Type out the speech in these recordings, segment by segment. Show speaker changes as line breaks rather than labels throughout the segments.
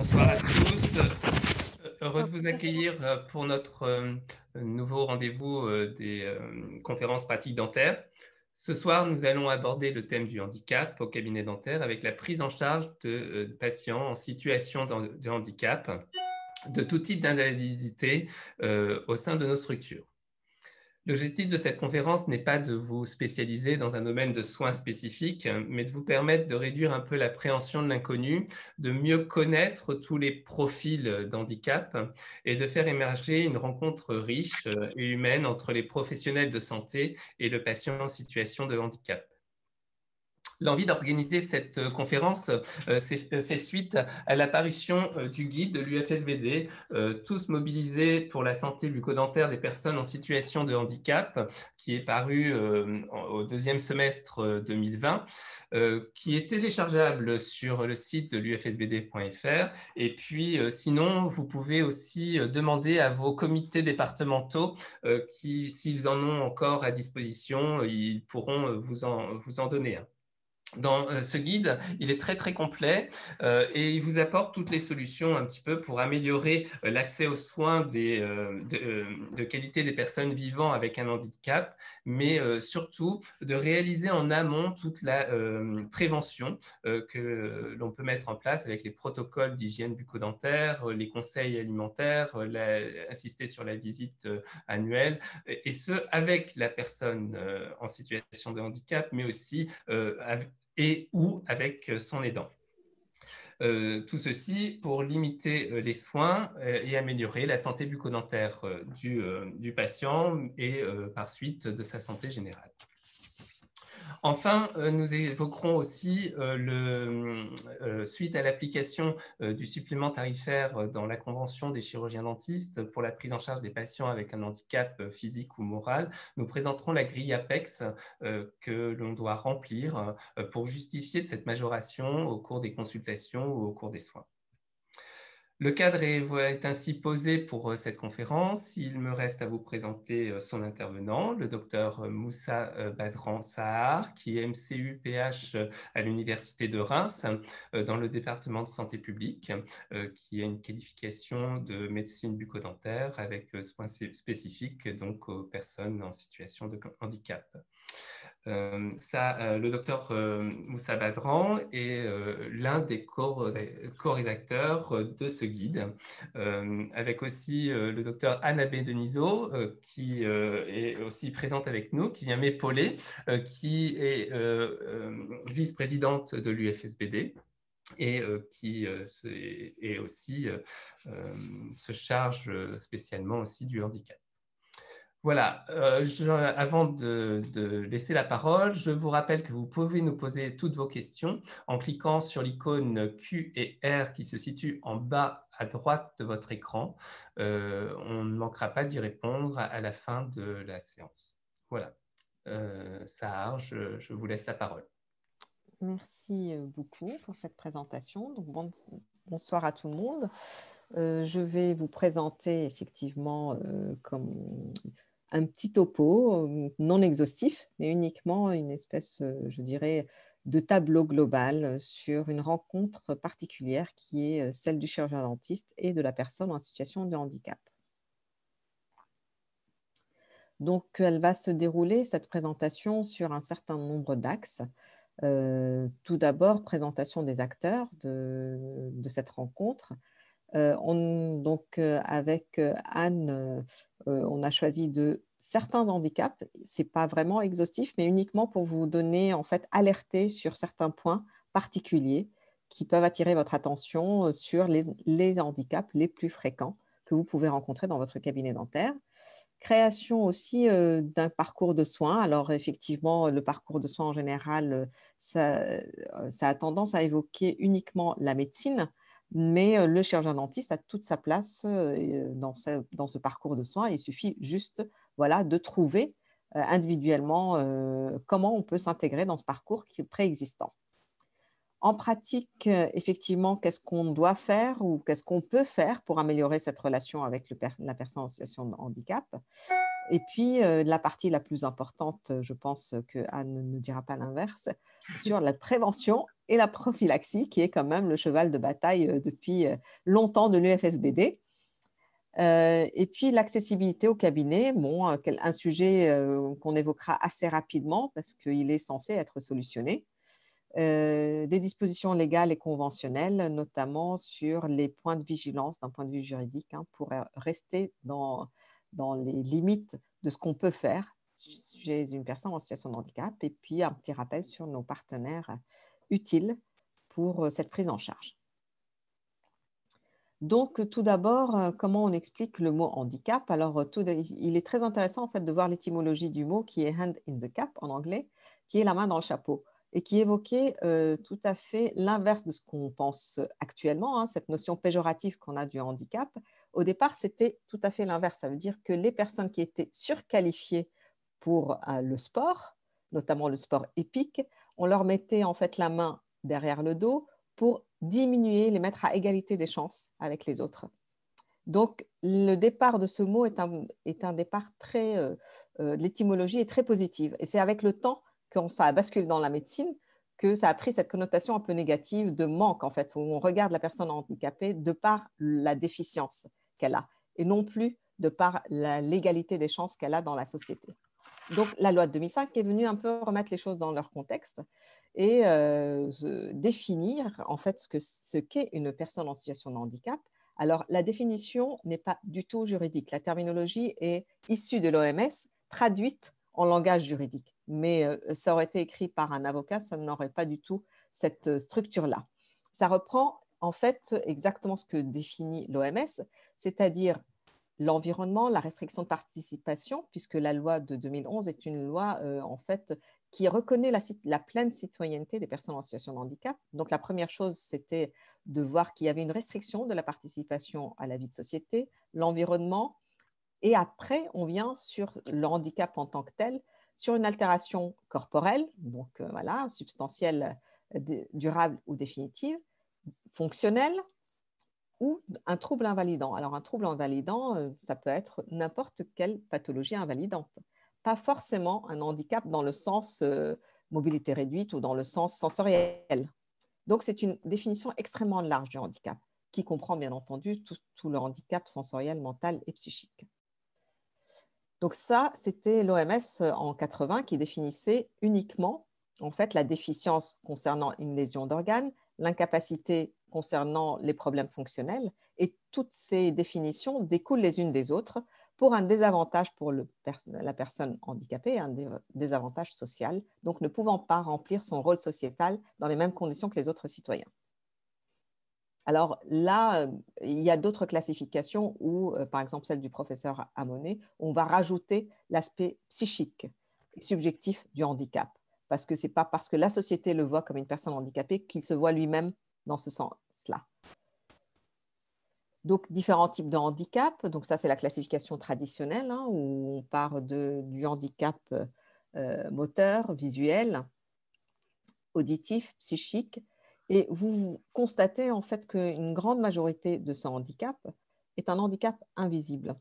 Bonsoir à tous. Heureux de vous accueillir pour notre nouveau rendez-vous des conférences pratiques dentaires. Ce soir, nous allons aborder le thème du handicap au cabinet dentaire avec la prise en charge de patients en situation de handicap, de tout type d'invalidité au sein de nos structures. L'objectif de cette conférence n'est pas de vous spécialiser dans un domaine de soins spécifique, mais de vous permettre de réduire un peu l'appréhension de l'inconnu, de mieux connaître tous les profils d'handicap et de faire émerger une rencontre riche et humaine entre les professionnels de santé et le patient en situation de handicap. L'envie d'organiser cette conférence fait suite à l'apparition du guide de l'UFSBD, Tous mobilisés pour la santé bucco-dentaire des personnes en situation de handicap, qui est paru au deuxième semestre 2020, qui est téléchargeable sur le site de l'ufsbd.fr. Et puis, sinon, vous pouvez aussi demander à vos comités départementaux qui, s'ils en ont encore à disposition, ils pourront vous en donner un. Dans ce guide, il est très très complet et il vous apporte toutes les solutions un petit peu pour améliorer l'accès aux soins de qualité des personnes vivant avec un handicap, mais surtout de réaliser en amont toute la prévention que l'on peut mettre en place avec les protocoles d'hygiène bucco-dentaire, les conseils alimentaires, insister sur la visite annuelle, et ce avec la personne en situation de handicap, mais aussi et ou avec son aidant. Tout ceci pour limiter les soins et améliorer la santé bucco-dentaire du patient et par suite de sa santé générale. Enfin, nous évoquerons aussi, suite à l'application du supplément tarifaire dans la Convention des chirurgiens dentistes pour la prise en charge des patients avec un handicap physique ou moral, nous présenterons la grille APEX que l'on doit remplir pour justifier de cette majoration au cours des consultations ou au cours des soins. Le cadre est ainsi posé pour cette conférence. Il me reste à vous présenter son intervenant, le docteur Moussa Badran Sahar, qui est MCU-PH à l'Université de Reims, dans le département de santé publique, qui a une qualification de médecine bucco-dentaire avec soins spécifiques donc aux personnes en situation de handicap. Le docteur Moussa Badran est l'un des co-rédacteurs de ce guide, avec aussi le docteur Annabé Denisot, qui est aussi présente avec nous, qui vient m'épauler, qui est vice-présidente de l'UFSBD et qui est aussi, se charge spécialement aussi du handicap. Voilà, avant de laisser la parole, je vous rappelle que vous pouvez nous poser toutes vos questions en cliquant sur l'icône Q et R qui se situe en bas à droite de votre écran. On ne manquera pas d'y répondre à la fin de la séance. Voilà, Sahar, je vous laisse la parole.
Merci beaucoup pour cette présentation. Donc, bonsoir à tout le monde. Je vais vous présenter effectivement comme un petit topo non exhaustif, mais uniquement une espèce, je dirais, de tableau global sur une rencontre particulière qui est celle du chirurgien dentiste et de la personne en situation de handicap. Donc, elle va se dérouler, cette présentation, sur un certain nombre d'axes. Tout d'abord, présentation des acteurs de cette rencontre. Avec Anne, on a choisi de certains handicaps. Ce n'est pas vraiment exhaustif, mais uniquement pour vous donner, en fait, alerter sur certains points particuliers qui peuvent attirer votre attention sur les handicaps les plus fréquents que vous pouvez rencontrer dans votre cabinet dentaire. Création aussi d'un parcours de soins. Alors, effectivement, le parcours de soins en général, ça a tendance à évoquer uniquement la médecine, mais le chirurgien dentiste a toute sa place dans ce parcours de soins. Il suffit juste de trouver individuellement comment on peut s'intégrer dans ce parcours qui est préexistant. En pratique, effectivement, qu'est-ce qu'on doit faire ou qu'est-ce qu'on peut faire pour améliorer cette relation avec la personne en situation de handicap? Et puis, la partie la plus importante, je pense que Anne ne dira pas l'inverse, sur la prévention et la prophylaxie, qui est quand même le cheval de bataille depuis longtemps de l'UFSBD. Et puis l'accessibilité au cabinet, bon, un sujet qu'on évoquera assez rapidement parce qu'il est censé être solutionné. Des dispositions légales et conventionnelles, notamment sur les points de vigilance d'un point de vue juridique, hein, pour rester dans les limites de ce qu'on peut faire chez une personne en situation de handicap. Et puis un petit rappel sur nos partenaires utiles pour cette prise en charge. Donc, tout d'abord, comment on explique le mot handicap? Alors, il est très intéressant en fait de voir l'étymologie du mot qui est hand in the cap en anglais, qui est la main dans le chapeau, et qui évoquait tout à fait l'inverse de ce qu'on pense actuellement, hein, cette notion péjorative qu'on a du handicap. Au départ, c'était tout à fait l'inverse. Ça veut dire que les personnes qui étaient surqualifiées pour le sport, notamment le sport épique, on leur mettait en fait la main derrière le dos pour diminuer, les mettre à égalité des chances avec les autres. Donc, le départ de ce mot est un départ très… l'étymologie est très positive. Et c'est avec le temps, quand ça a basculé dans la médecine, que ça a pris cette connotation un peu négative de manque, en fait, où on regarde la personne handicapée de par la déficience qu'elle a, et non plus de par l'égalité des chances qu'elle a dans la société. Donc, la loi de 2005 est venue un peu remettre les choses dans leur contexte et définir en fait ce qu'est une personne en situation de handicap. Alors, la définition n'est pas du tout juridique. La terminologie est issue de l'OMS, traduite en langage juridique. Mais ça aurait été écrit par un avocat, ça n'aurait pas du tout cette structure-là. Ça reprend en fait exactement ce que définit l'OMS, c'est-à-dire l'environnement, la restriction de participation, puisque la loi de 2011 est une loi en fait qui reconnaît la pleine citoyenneté des personnes en situation de handicap. Donc la première chose, c'était de voir qu'il y avait une restriction de la participation à la vie de société, l'environnement, et après on vient sur le handicap en tant que tel, sur une altération corporelle, donc voilà, substantielle, durable ou définitive, fonctionnelle, ou un trouble invalidant. Alors, un trouble invalidant, ça peut être n'importe quelle pathologie invalidante, pas forcément un handicap dans le sens mobilité réduite ou dans le sens sensoriel. Donc, c'est une définition extrêmement large du handicap, qui comprend bien entendu tout le handicap sensoriel, mental et psychique. Donc ça, c'était l'OMS en 80 qui définissait uniquement en fait la déficience concernant une lésion d'organes, l'incapacité concernant les problèmes fonctionnels, et toutes ces définitions découlent les unes des autres pour un désavantage pour la personne handicapée, un désavantage social, donc ne pouvant pas remplir son rôle sociétal dans les mêmes conditions que les autres citoyens. Alors là, il y a d'autres classifications où, par exemple celle du professeur Amonet, on va rajouter l'aspect psychique et subjectif du handicap. Parce que ce n'est pas parce que la société le voit comme une personne handicapée qu'il se voit lui-même dans ce sens-là. Donc, différents types de handicap. Donc ça, c'est la classification traditionnelle, hein, où on part du handicap moteur, visuel, auditif, psychique. Et vous constatez en fait qu'une grande majorité de ce handicap est un handicap invisible,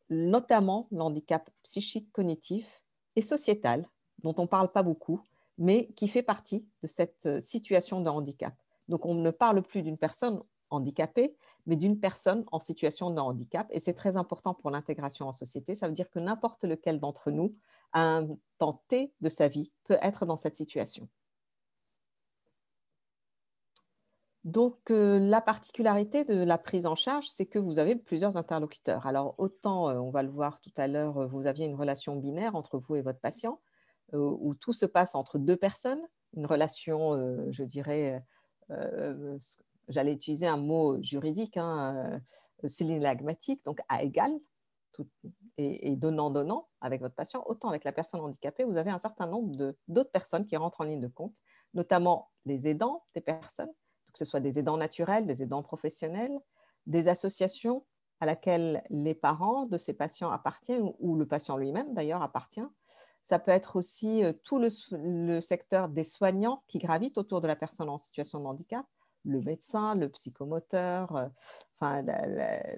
notamment l'handicap psychique, cognitif et sociétal, dont on ne parle pas beaucoup, mais qui fait partie de cette situation de handicap. Donc on ne parle plus d'une personne handicapée, mais d'une personne en situation de handicap. Et c'est très important pour l'intégration en société. Ça veut dire que n'importe lequel d'entre nous, à un temps T de sa vie, peut être dans cette situation. Donc, la particularité de la prise en charge, c'est que vous avez plusieurs interlocuteurs. Alors, autant, on va le voir tout à l'heure, vous aviez une relation binaire entre vous et votre patient, où tout se passe entre deux personnes, une relation, je dirais, j'allais utiliser un mot juridique, hein, synalagmatique, donc à égal, et donnant-donnant avec votre patient, autant avec la personne handicapée, vous avez un certain nombre d'autres personnes qui rentrent en ligne de compte, notamment les aidants des personnes, que ce soit des aidants naturels, des aidants professionnels, des associations à laquelle les parents de ces patients appartiennent, ou le patient lui-même d'ailleurs appartient, Ça peut être aussi tout le secteur des soignants qui gravitent autour de la personne en situation de handicap, le médecin, le psychomoteur, enfin,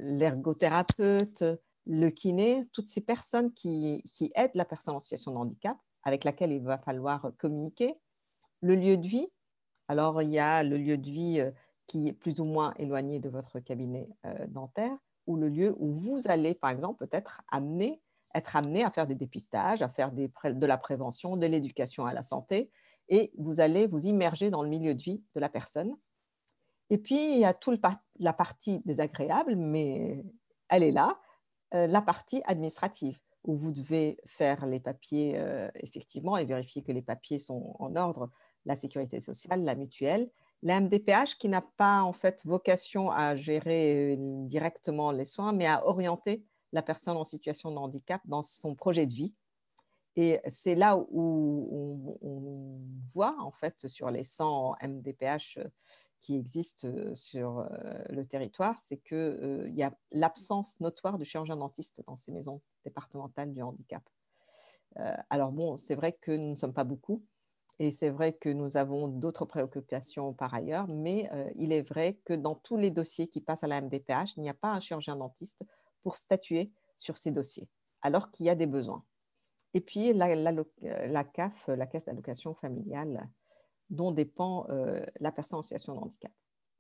l'ergothérapeute, le kiné, toutes ces personnes qui aident la personne en situation de handicap, avec laquelle il va falloir communiquer. Le lieu de vie, alors il y a le lieu de vie qui est plus ou moins éloigné de votre cabinet dentaire, ou le lieu où vous allez, par exemple, peut-être être amené à faire des dépistages, à faire de la prévention, de l'éducation à la santé, et vous allez vous immerger dans le milieu de vie de la personne. Et puis, il y a toute la partie désagréable, mais elle est là, la partie administrative, où vous devez faire les papiers, effectivement, et vérifier que les papiers sont en ordre, la sécurité sociale, la mutuelle, la MDPH qui n'a pas en fait vocation à gérer directement les soins, mais à orienter la personne en situation de handicap dans son projet de vie. Et c'est là où on voit en fait sur les 100 MDPH qui existent sur le territoire, c'est qu'il y a l'absence notoire du chirurgien dentiste dans ces maisons départementales du handicap. Alors bon, c'est vrai que nous ne sommes pas beaucoup et c'est vrai que nous avons d'autres préoccupations par ailleurs, mais il est vrai que dans tous les dossiers qui passent à la MDPH, il n'y a pas un chirurgien dentiste pour statuer sur ces dossiers, alors qu'il y a des besoins. Et puis la CAF, la Caisse d'allocation familiale, dont dépend la personne en situation de handicap.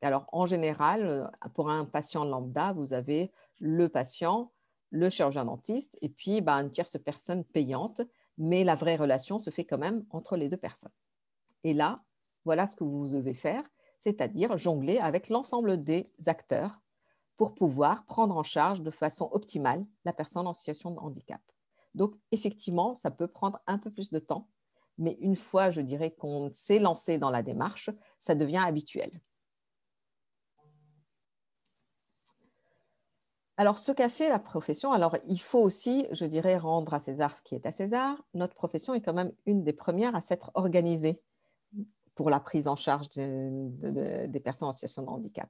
Alors, en général, pour un patient lambda, vous avez le patient, le chirurgien dentiste, et puis une tierce personne payante, mais la vraie relation se fait quand même entre les deux personnes. Et là, voilà ce que vous devez faire, c'est-à-dire jongler avec l'ensemble des acteurs pour pouvoir prendre en charge de façon optimale la personne en situation de handicap. Donc, effectivement, ça peut prendre un peu plus de temps, mais une fois, je dirais, qu'on s'est lancé dans la démarche, ça devient habituel. Alors, ce qu'a fait la profession, alors il faut aussi, je dirais, rendre à César ce qui est à César. Notre profession est quand même une des premières à s'être organisée pour la prise en charge des personnes en situation de handicap.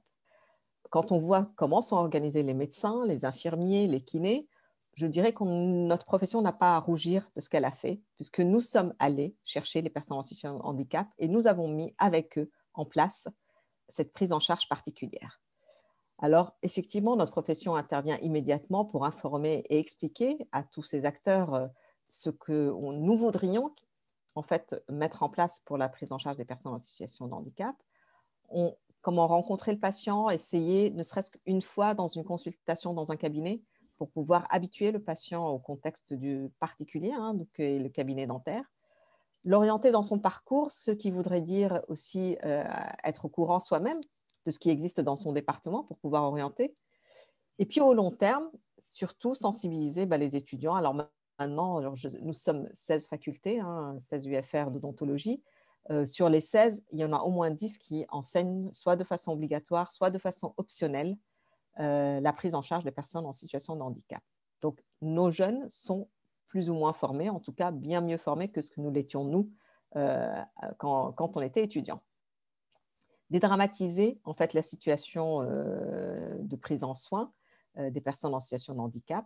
Quand on voit comment sont organisés les médecins, les infirmiers, les kinés, je dirais que notre profession n'a pas à rougir de ce qu'elle a fait, puisque nous sommes allés chercher les personnes en situation de handicap et nous avons mis avec eux en place cette prise en charge particulière. Alors, effectivement, notre profession intervient immédiatement pour informer et expliquer à tous ces acteurs ce que nous voudrions en fait mettre en place pour la prise en charge des personnes en situation de handicap. Comment rencontrer le patient, essayer, ne serait-ce qu'une fois dans une consultation dans un cabinet, pour pouvoir habituer le patient au contexte du particulier, donc le cabinet dentaire. L'orienter dans son parcours, ce qui voudrait dire aussi être au courant soi-même de ce qui existe dans son département pour pouvoir orienter. Et puis au long terme, surtout sensibiliser les étudiants. Alors maintenant, nous sommes 16 facultés, 16 UFR d'odontologie. Sur les 16, il y en a au moins 10 qui enseignent soit de façon obligatoire, soit de façon optionnelle la prise en charge des personnes en situation de handicap. Donc, nos jeunes sont plus ou moins formés, en tout cas bien mieux formés que ce que nous l'étions nous quand on était étudiants. Dédramatiser en fait la situation de prise en soin des personnes en situation de handicap,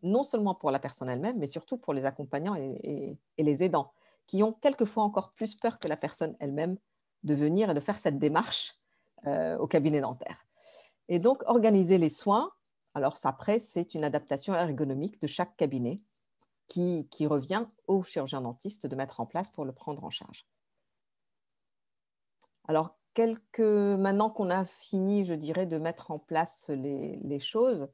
non seulement pour la personne elle-même, mais surtout pour les accompagnants et les aidants, qui ont quelquefois encore plus peur que la personne elle-même de venir et de faire cette démarche au cabinet dentaire. Et donc, organiser les soins, alors après, c'est une adaptation ergonomique de chaque cabinet qui revient au chirurgien dentiste de mettre en place pour le prendre en charge. Alors, maintenant qu'on a fini, je dirais, de mettre en place les choses,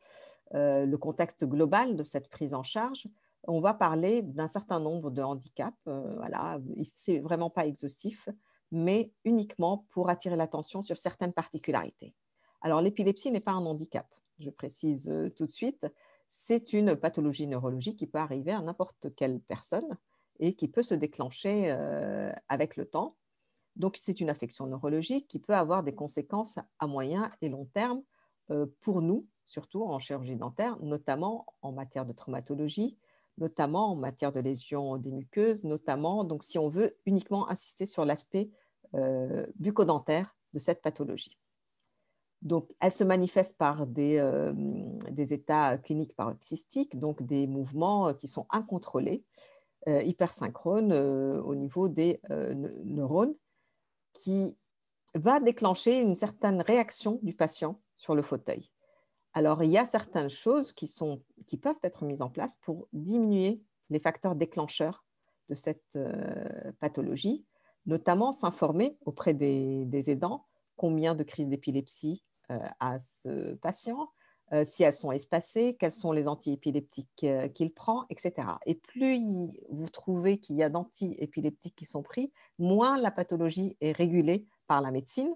le contexte global de cette prise en charge, on va parler d'un certain nombre de handicaps. Voilà, ce n'est vraiment pas exhaustif, mais uniquement pour attirer l'attention sur certaines particularités. Alors, l'épilepsie n'est pas un handicap, je précise tout de suite. C'est une pathologie neurologique qui peut arriver à n'importe quelle personne et qui peut se déclencher avec le temps. Donc, c'est une affection neurologique qui peut avoir des conséquences à moyen et long terme pour nous, surtout en chirurgie dentaire, notamment en matière de traumatologie, notamment en matière de lésions des muqueuses, notamment, donc si on veut uniquement insister sur l'aspect bucco-dentaire de cette pathologie. Donc, elle se manifeste par des états cliniques paroxystiques, donc des mouvements qui sont incontrôlés, hypersynchrone au niveau des neurones qui va déclencher une certaine réaction du patient sur le fauteuil. Alors, il y a certaines choses qui peuvent être mises en place pour diminuer les facteurs déclencheurs de cette pathologie, notamment s'informer auprès des aidants combien de crises d'épilepsie a ce patient, si elles sont espacées, quels sont les antiépileptiques qu'il prend, etc. Et plus vous trouvez qu'il y a d'antiépileptiques qui sont pris, moins la pathologie est régulée par la médecine.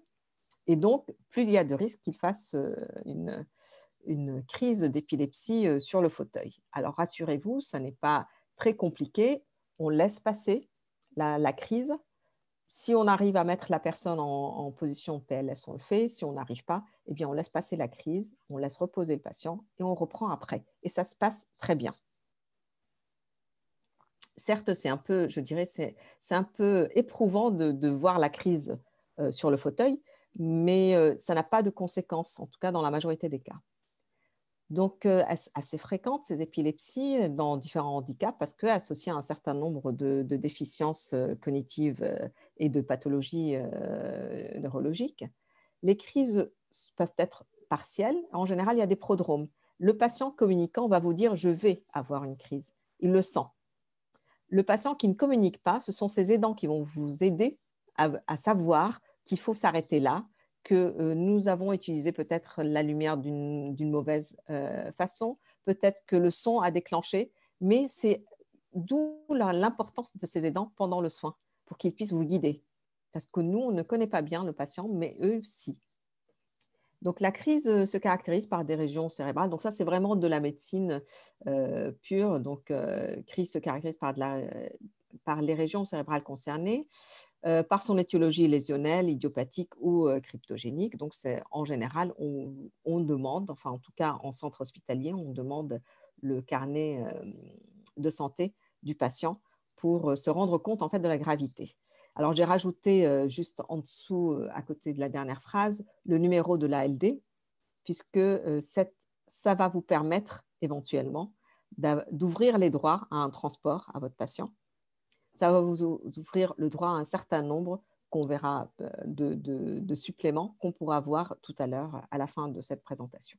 Et donc, plus il y a de risques qu'il fasse une crise d'épilepsie sur le fauteuil. Alors, rassurez-vous, ce n'est pas très compliqué. On laisse passer la crise. Si on arrive à mettre la personne en position PLS, on le fait. Si on n'arrive pas, eh bien, on laisse passer la crise, on laisse reposer le patient et on reprend après. Et ça se passe très bien. Certes, c'est un peu, je dirais, c'est un peu éprouvant de voir la crise sur le fauteuil, mais ça n'a pas de conséquences, en tout cas dans la majorité des cas. Donc, assez fréquentes, ces épilepsies dans différents handicaps parce qu'associées à un certain nombre de déficiences cognitives et de pathologies neurologiques. Les crises peuvent être partielles. En général, il y a des prodromes. Le patient communicant va vous dire « je vais avoir une crise ». Il le sent. Le patient qui ne communique pas, ce sont ses aidants qui vont vous aider à savoir qu'il faut s'arrêter là, que nous avons utilisé peut-être la lumière d'une mauvaise façon, peut-être que le son a déclenché, mais c'est d'où l'importance de ces aidants pendant le soin, pour qu'ils puissent vous guider. Parce que nous, on ne connaît pas bien le patient, mais eux, si. Donc, la crise se caractérise par des régions cérébrales. Donc, ça, c'est vraiment de la médecine pure. Donc, crise se caractérise par les régions cérébrales concernées, par son étiologie lésionnelle, idiopathique ou cryptogénique. Donc, en général, on demande, enfin en tout cas en centre hospitalier, on demande le carnet de santé du patient pour se rendre compte en fait de la gravité. Alors, j'ai rajouté juste en dessous, à côté de la dernière phrase, le numéro de l'ALD, puisque ça va vous permettre éventuellement d'ouvrir les droits à un transport à votre patient. Ça va vous ouvrir le droit à un certain nombre qu'on verra de suppléments qu'on pourra voir tout à l'heure à la fin de cette présentation.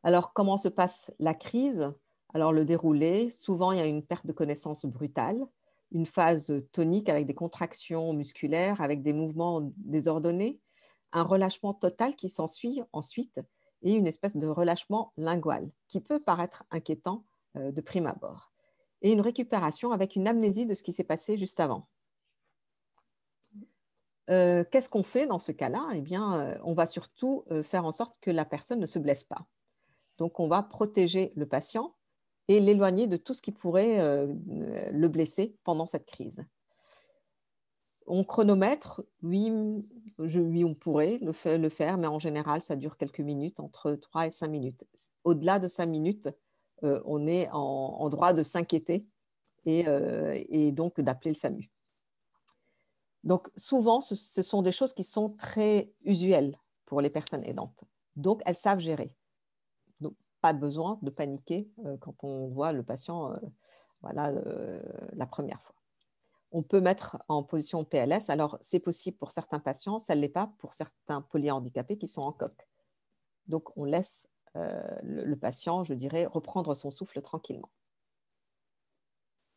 Alors, comment se passe la crise? Alors, le déroulé, souvent, il y a une perte de connaissance brutale, une phase tonique avec des contractions musculaires, avec des mouvements désordonnés, un relâchement total qui s'ensuit ensuite et une espèce de relâchement lingual qui peut paraître inquiétant de prime abord. Et une récupération avec une amnésie de ce qui s'est passé juste avant. Qu'est-ce qu'on fait dans ce cas-là? Eh bien, on va surtout faire en sorte que la personne ne se blesse pas. Donc, on va protéger le patient et l'éloigner de tout ce qui pourrait le blesser pendant cette crise. On chronomètre, oui, on pourrait le faire, mais en général, ça dure quelques minutes, entre 3 et 5 minutes. Au-delà de 5 minutes, on est en droit de s'inquiéter et donc d'appeler le SAMU. Donc, souvent, ce sont des choses qui sont très usuelles pour les personnes aidantes. Donc, elles savent gérer. Donc, pas besoin de paniquer quand on voit le patient la première fois. On peut mettre en position PLS. Alors, c'est possible pour certains patients, ça ne l'est pas pour certains polyhandicapés qui sont en coque. Donc, on laisse le patient, je dirais, reprendre son souffle tranquillement.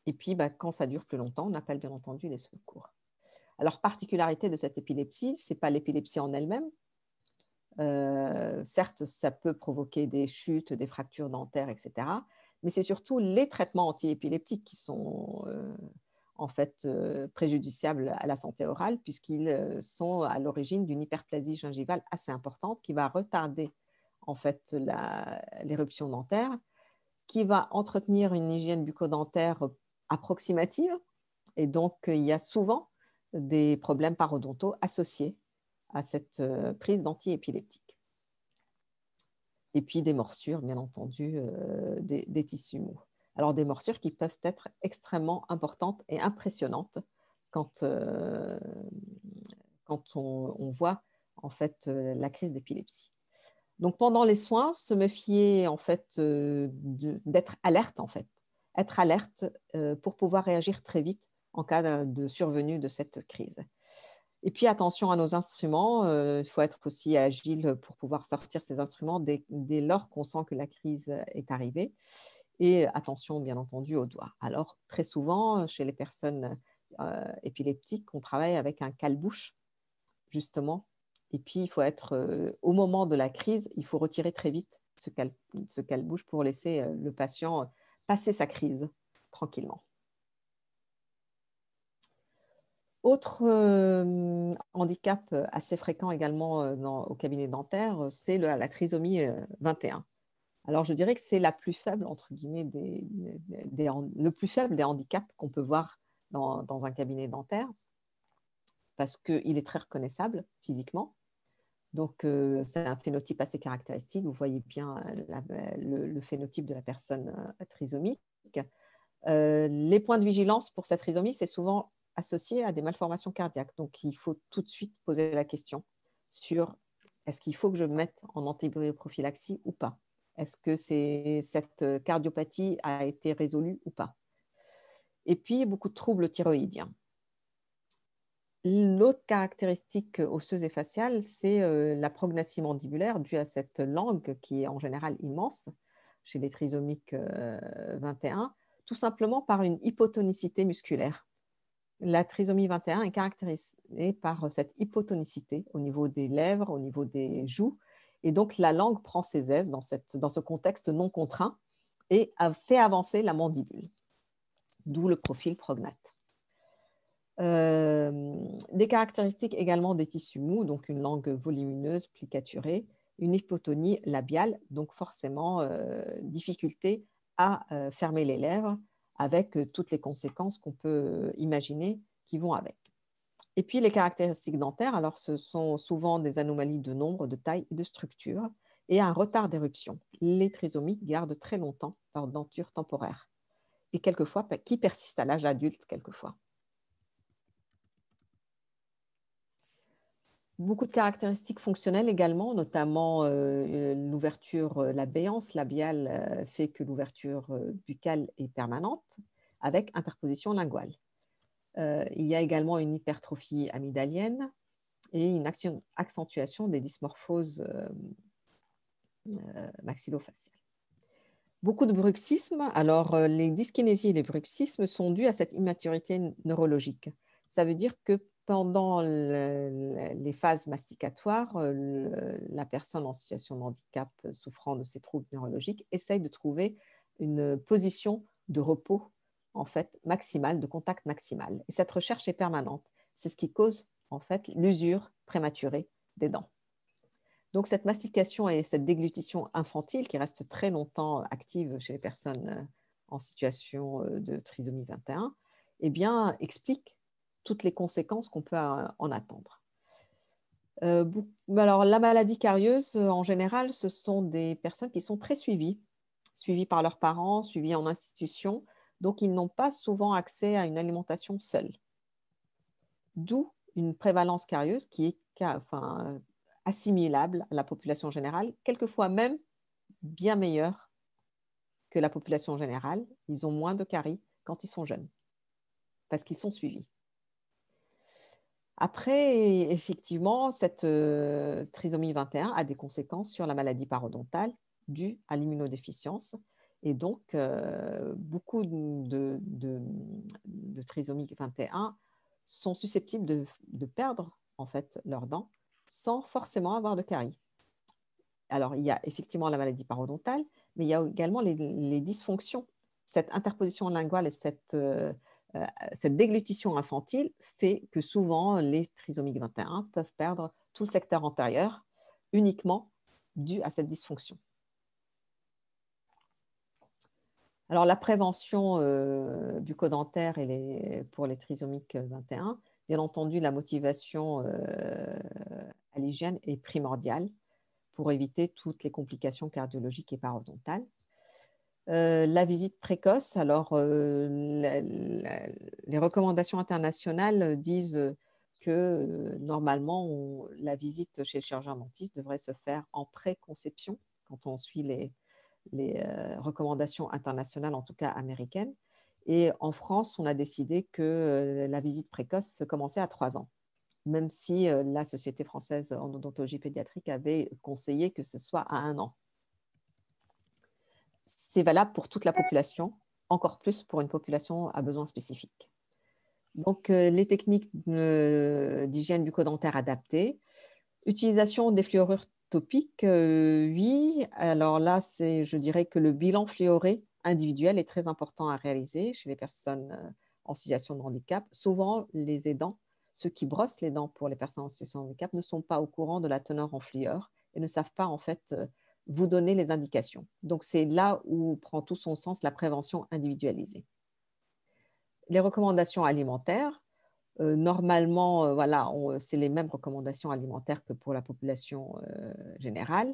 Et puis, quand ça dure plus longtemps, on appelle bien entendu les secours. Alors, particularité de cette épilepsie, ce n'est pas l'épilepsie en elle-même. Certes, ça peut provoquer des chutes, des fractures dentaires, etc. Mais c'est surtout les traitements antiépileptiques qui sont en fait préjudiciables à la santé orale puisqu'ils sont à l'origine d'une hyperplasie gingivale assez importante qui va retarder en fait l'éruption dentaire, qui va entretenir une hygiène bucco-dentaire approximative et donc il y a souvent des problèmes parodontaux associés à cette prise d'antiépileptiques. Et puis des morsures, bien entendu, des tissus mous. Alors des morsures qui peuvent être extrêmement importantes et impressionnantes quand on voit en fait la crise d'épilepsie. Donc pendant les soins, se méfier en fait d'être alerte en fait. être alerte pour pouvoir réagir très vite en cas de survenue de cette crise. Et puis, attention à nos instruments. Il faut être aussi agile pour pouvoir sortir ces instruments dès lors qu'on sent que la crise est arrivée. Et attention, bien entendu, aux doigts. Alors, très souvent, chez les personnes épileptiques, on travaille avec un cale-bouche, justement. Et puis, il faut être, au moment de la crise, il faut retirer très vite ce cale-bouche pour laisser le patient passer sa crise tranquillement. Autre handicap assez fréquent également au cabinet dentaire, c'est la trisomie 21. Alors, je dirais que c'est la plus faible, entre guillemets, le plus faible des handicaps qu'on peut voir dans un cabinet dentaire, parce qu'il est très reconnaissable physiquement. Donc, c'est un phénotype assez caractéristique. Vous voyez bien le phénotype de la personne trisomique. Les points de vigilance pour cette trisomie, c'est souvent associé à des malformations cardiaques. Donc, il faut tout de suite poser la question sur est-ce qu'il faut que je me mette en antibioprophylaxie ou pas? Est-ce que cette cardiopathie a été résolue ou pas? Et puis, beaucoup de troubles thyroïdiens. L'autre caractéristique osseuse et faciale, c'est la prognathie mandibulaire due à cette langue qui est en général immense chez les trisomiques 21, tout simplement par une hypotonicité musculaire. La trisomie 21 est caractérisée par cette hypotonicité au niveau des lèvres, au niveau des joues, et donc la langue prend ses aises dans ce contexte non contraint et fait avancer la mandibule, d'où le profil prognate. Des caractéristiques également des tissus mous, donc une langue volumineuse, plicaturée, une hypotonie labiale, donc forcément difficulté à fermer les lèvres avec toutes les conséquences qu'on peut imaginer qui vont avec. Et puis les caractéristiques dentaires, alors ce sont souvent des anomalies de nombre, de taille et de structure et un retard d'éruption. Les trisomiques gardent très longtemps leur denture temporaire et quelquefois qui persiste à l'âge adulte quelquefois. Beaucoup de caractéristiques fonctionnelles également, notamment l'ouverture, la béance labiale fait que l'ouverture buccale est permanente avec interposition linguale. Il y a également une hypertrophie amygdalienne et une accentuation des dysmorphoses maxillofaciales. Beaucoup de bruxisme. Alors, les dyskinésies et les bruxismes sont dus à cette immaturité neurologique. Ça veut dire que pendant les phases masticatoires, la personne en situation de handicap souffrant de ces troubles neurologiques essaye de trouver une position de repos en fait maximale, de contact maximal. Et cette recherche est permanente. C'est ce qui cause en fait l'usure prématurée des dents. Donc cette mastication et cette déglutition infantile qui reste très longtemps active chez les personnes en situation de trisomie 21, eh bien, explique toutes les conséquences qu'on peut en attendre. Alors, la maladie carieuse, en général, ce sont des personnes qui sont très suivies par leurs parents, suivies en institution, donc ils n'ont pas souvent accès à une alimentation seule. D'où une prévalence carieuse qui est assimilable à la population générale, quelquefois même bien meilleure que la population générale. Ils ont moins de caries quand ils sont jeunes, parce qu'ils sont suivis. Après, effectivement, cette trisomie 21 a des conséquences sur la maladie parodontale due à l'immunodéficience. Et donc, beaucoup de trisomie 21 sont susceptibles de perdre en fait leurs dents sans forcément avoir de caries. Alors, il y a effectivement la maladie parodontale, mais il y a également les dysfonctions. Cette interposition linguale et cette déglutition infantile fait que souvent, les trisomiques 21 peuvent perdre tout le secteur antérieur uniquement dû à cette dysfonction. Alors, la prévention bucco-dentaire pour les trisomiques 21, bien entendu, la motivation à l'hygiène est primordiale pour éviter toutes les complications cardiologiques et parodontales. La visite précoce, alors les recommandations internationales disent que normalement, la visite chez le chirurgien dentiste devrait se faire en préconception quand on suit les recommandations internationales, en tout cas américaines. Et en France, on a décidé que la visite précoce commençait à 3 ans, même si la Société française en odontologie pédiatrique avait conseillé que ce soit à 1 an. C'est valable pour toute la population, encore plus pour une population à besoins spécifiques. Donc, les techniques d'hygiène bucco-dentaire adaptées. Utilisation des fluorures topiques, oui. Alors là, je dirais que le bilan fluoré individuel est très important à réaliser chez les personnes en situation de handicap. Souvent, les aidants, ceux qui brossent les dents pour les personnes en situation de handicap, ne sont pas au courant de la teneur en fluor et ne savent pas en fait vous donner les indications. Donc, c'est là où prend tout son sens la prévention individualisée. Les recommandations alimentaires, normalement, voilà, c'est les mêmes recommandations alimentaires que pour la population générale.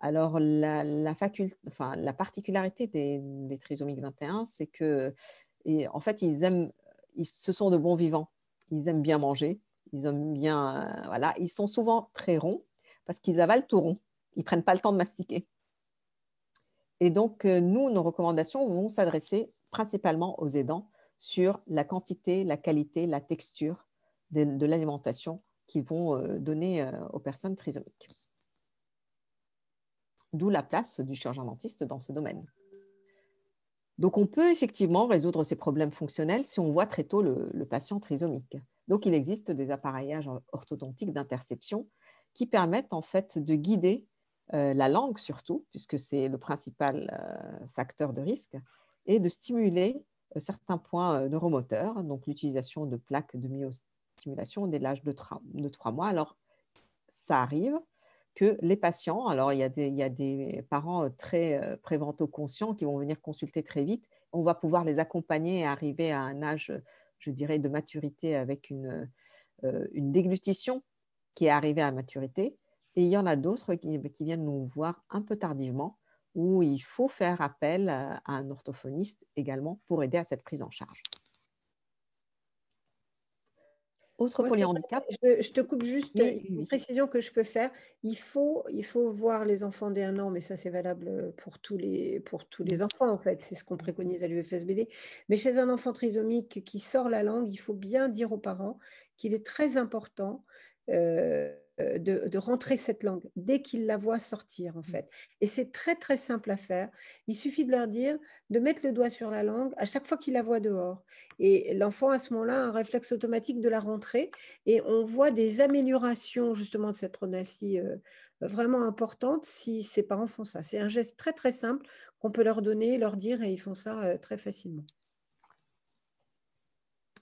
Alors, la particularité des trisomiques 21, c'est que, en fait, ce sont de bons vivants. Ils aiment bien manger, ils aiment bien, voilà, ils sont souvent très ronds parce qu'ils avalent tout rond. Ils ne prennent pas le temps de mastiquer. Et donc, nous, nos recommandations vont s'adresser principalement aux aidants sur la quantité, la qualité, la texture de l'alimentation qu'ils vont donner aux personnes trisomiques. D'où la place du chirurgien dentiste dans ce domaine. Donc, on peut effectivement résoudre ces problèmes fonctionnels si on voit très tôt le patient trisomique. Donc, il existe des appareillages orthodontiques d'interception qui permettent en fait de guider la langue surtout, puisque c'est le principal facteur de risque, et de stimuler certains points neuromoteurs, donc l'utilisation de plaques de myostimulation dès l'âge de 3 mois. Alors, ça arrive que les patients, alors il y a des parents très prévento-conscients qui vont venir consulter très vite, on va pouvoir les accompagner et arriver à un âge, je dirais, de maturité avec une déglutition qui est arrivée à maturité. Et il y en a d'autres qui viennent nous voir un peu tardivement, où il faut faire appel à un orthophoniste également pour aider à cette prise en charge. Autre polyhandicap.
Je te coupe juste
une
précision que je peux faire. Il faut voir les enfants dès 1 an, mais ça c'est valable pour tous les enfants en fait. C'est ce qu'on préconise à l'UFSBD. Mais chez un enfant trisomique qui sort la langue, il faut bien dire aux parents qu'il est très important de rentrer cette langue dès qu'ils la voient sortir en fait. Et c'est très très simple à faire. Il suffit de leur dire de mettre le doigt sur la langue à chaque fois qu'ils la voient dehors. Et l'enfant à ce moment-là a un réflexe automatique de la rentrée et on voit des améliorations justement de cette pronassie vraiment importantes si ces parents font ça. C'est un geste très très simple qu'on peut leur donner, leur dire et ils font ça très facilement.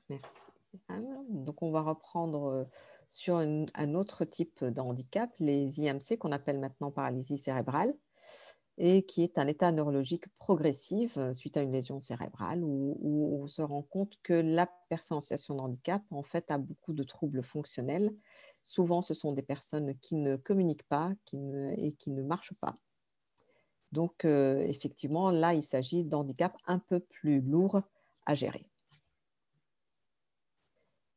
Merci Anne. Donc on va reprendre sur un autre type de handicap, les IMC qu'on appelle maintenant paralysie cérébrale et qui est un état neurologique progressif suite à une lésion cérébrale où on se rend compte que la personne en situation de handicap en fait a beaucoup de troubles fonctionnels. Souvent, ce sont des personnes qui ne communiquent pas et qui ne marchent pas. Donc, effectivement, là, il s'agit d'handicaps un peu plus lourds à gérer.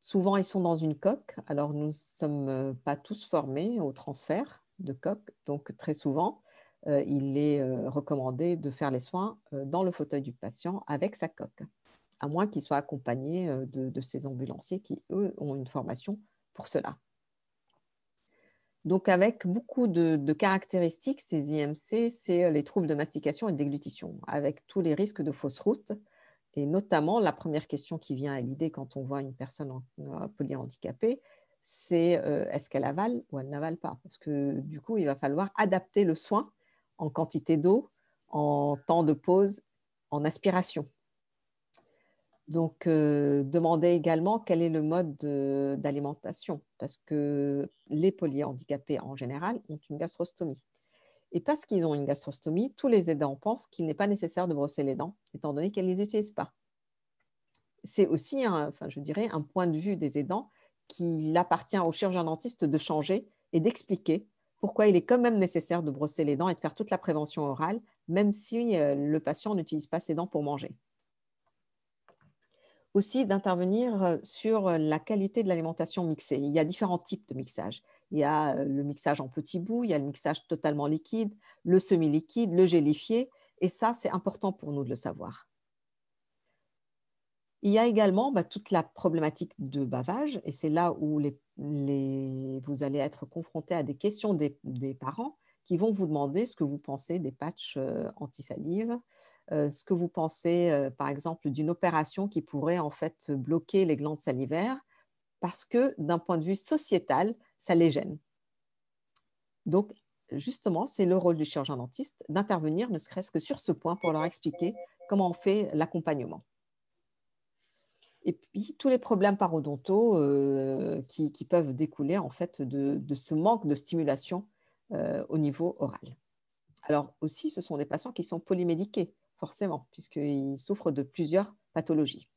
Souvent, ils sont dans une coque. Alors, nous ne sommes pas tous formés au transfert de coque. Donc, très souvent, il est recommandé de faire les soins dans le fauteuil du patient avec sa coque, à moins qu'il soit accompagné de ces ambulanciers qui, eux, ont une formation pour cela. Donc, avec beaucoup de caractéristiques, ces IMC, c'est les troubles de mastication et de déglutition, avec tous les risques de fausse route. Et notamment, la première question qui vient à l'idée quand on voit une personne polyhandicapée, c'est est-ce qu'elle avale ou elle n'avale pas? Parce que du coup, il va falloir adapter le soin en quantité d'eau, en temps de pause, en aspiration. Donc, demandez également quel est le mode d'alimentation, parce que les polyhandicapés en général ont une gastrostomie. Et parce qu'ils ont une gastrostomie, tous les aidants pensent qu'il n'est pas nécessaire de brosser les dents, étant donné qu'elles ne les utilisent pas. C'est aussi, je dirais, un point de vue des aidants qu'il appartient au chirurgien dentiste de changer et d'expliquer pourquoi il est quand même nécessaire de brosser les dents et de faire toute la prévention orale, même si le patient n'utilise pas ses dents pour manger. Aussi d'intervenir sur la qualité de l'alimentation mixée. Il y a différents types de mixage. Il y a le mixage en petits bouts, il y a le mixage totalement liquide, le semi-liquide, le gélifié. Et ça, c'est important pour nous de le savoir. Il y a également toute la problématique de bavage, et c'est là où vous allez être confronté à des questions des parents qui vont vous demander ce que vous pensez des patchs anti-salive, ce que vous pensez, par exemple, d'une opération qui pourrait en fait bloquer les glandes salivaires, parce que d'un point de vue sociétal, ça les gêne. Donc, justement, c'est le rôle du chirurgien dentiste d'intervenir, ne serait-ce que sur ce point, pour leur expliquer comment on fait l'accompagnement. Et puis, tous les problèmes parodontaux qui peuvent découler en fait de ce manque de stimulation au niveau oral. Alors aussi, ce sont des patients qui sont polymédiqués, forcément, puisqu'ils souffrent de plusieurs pathologies.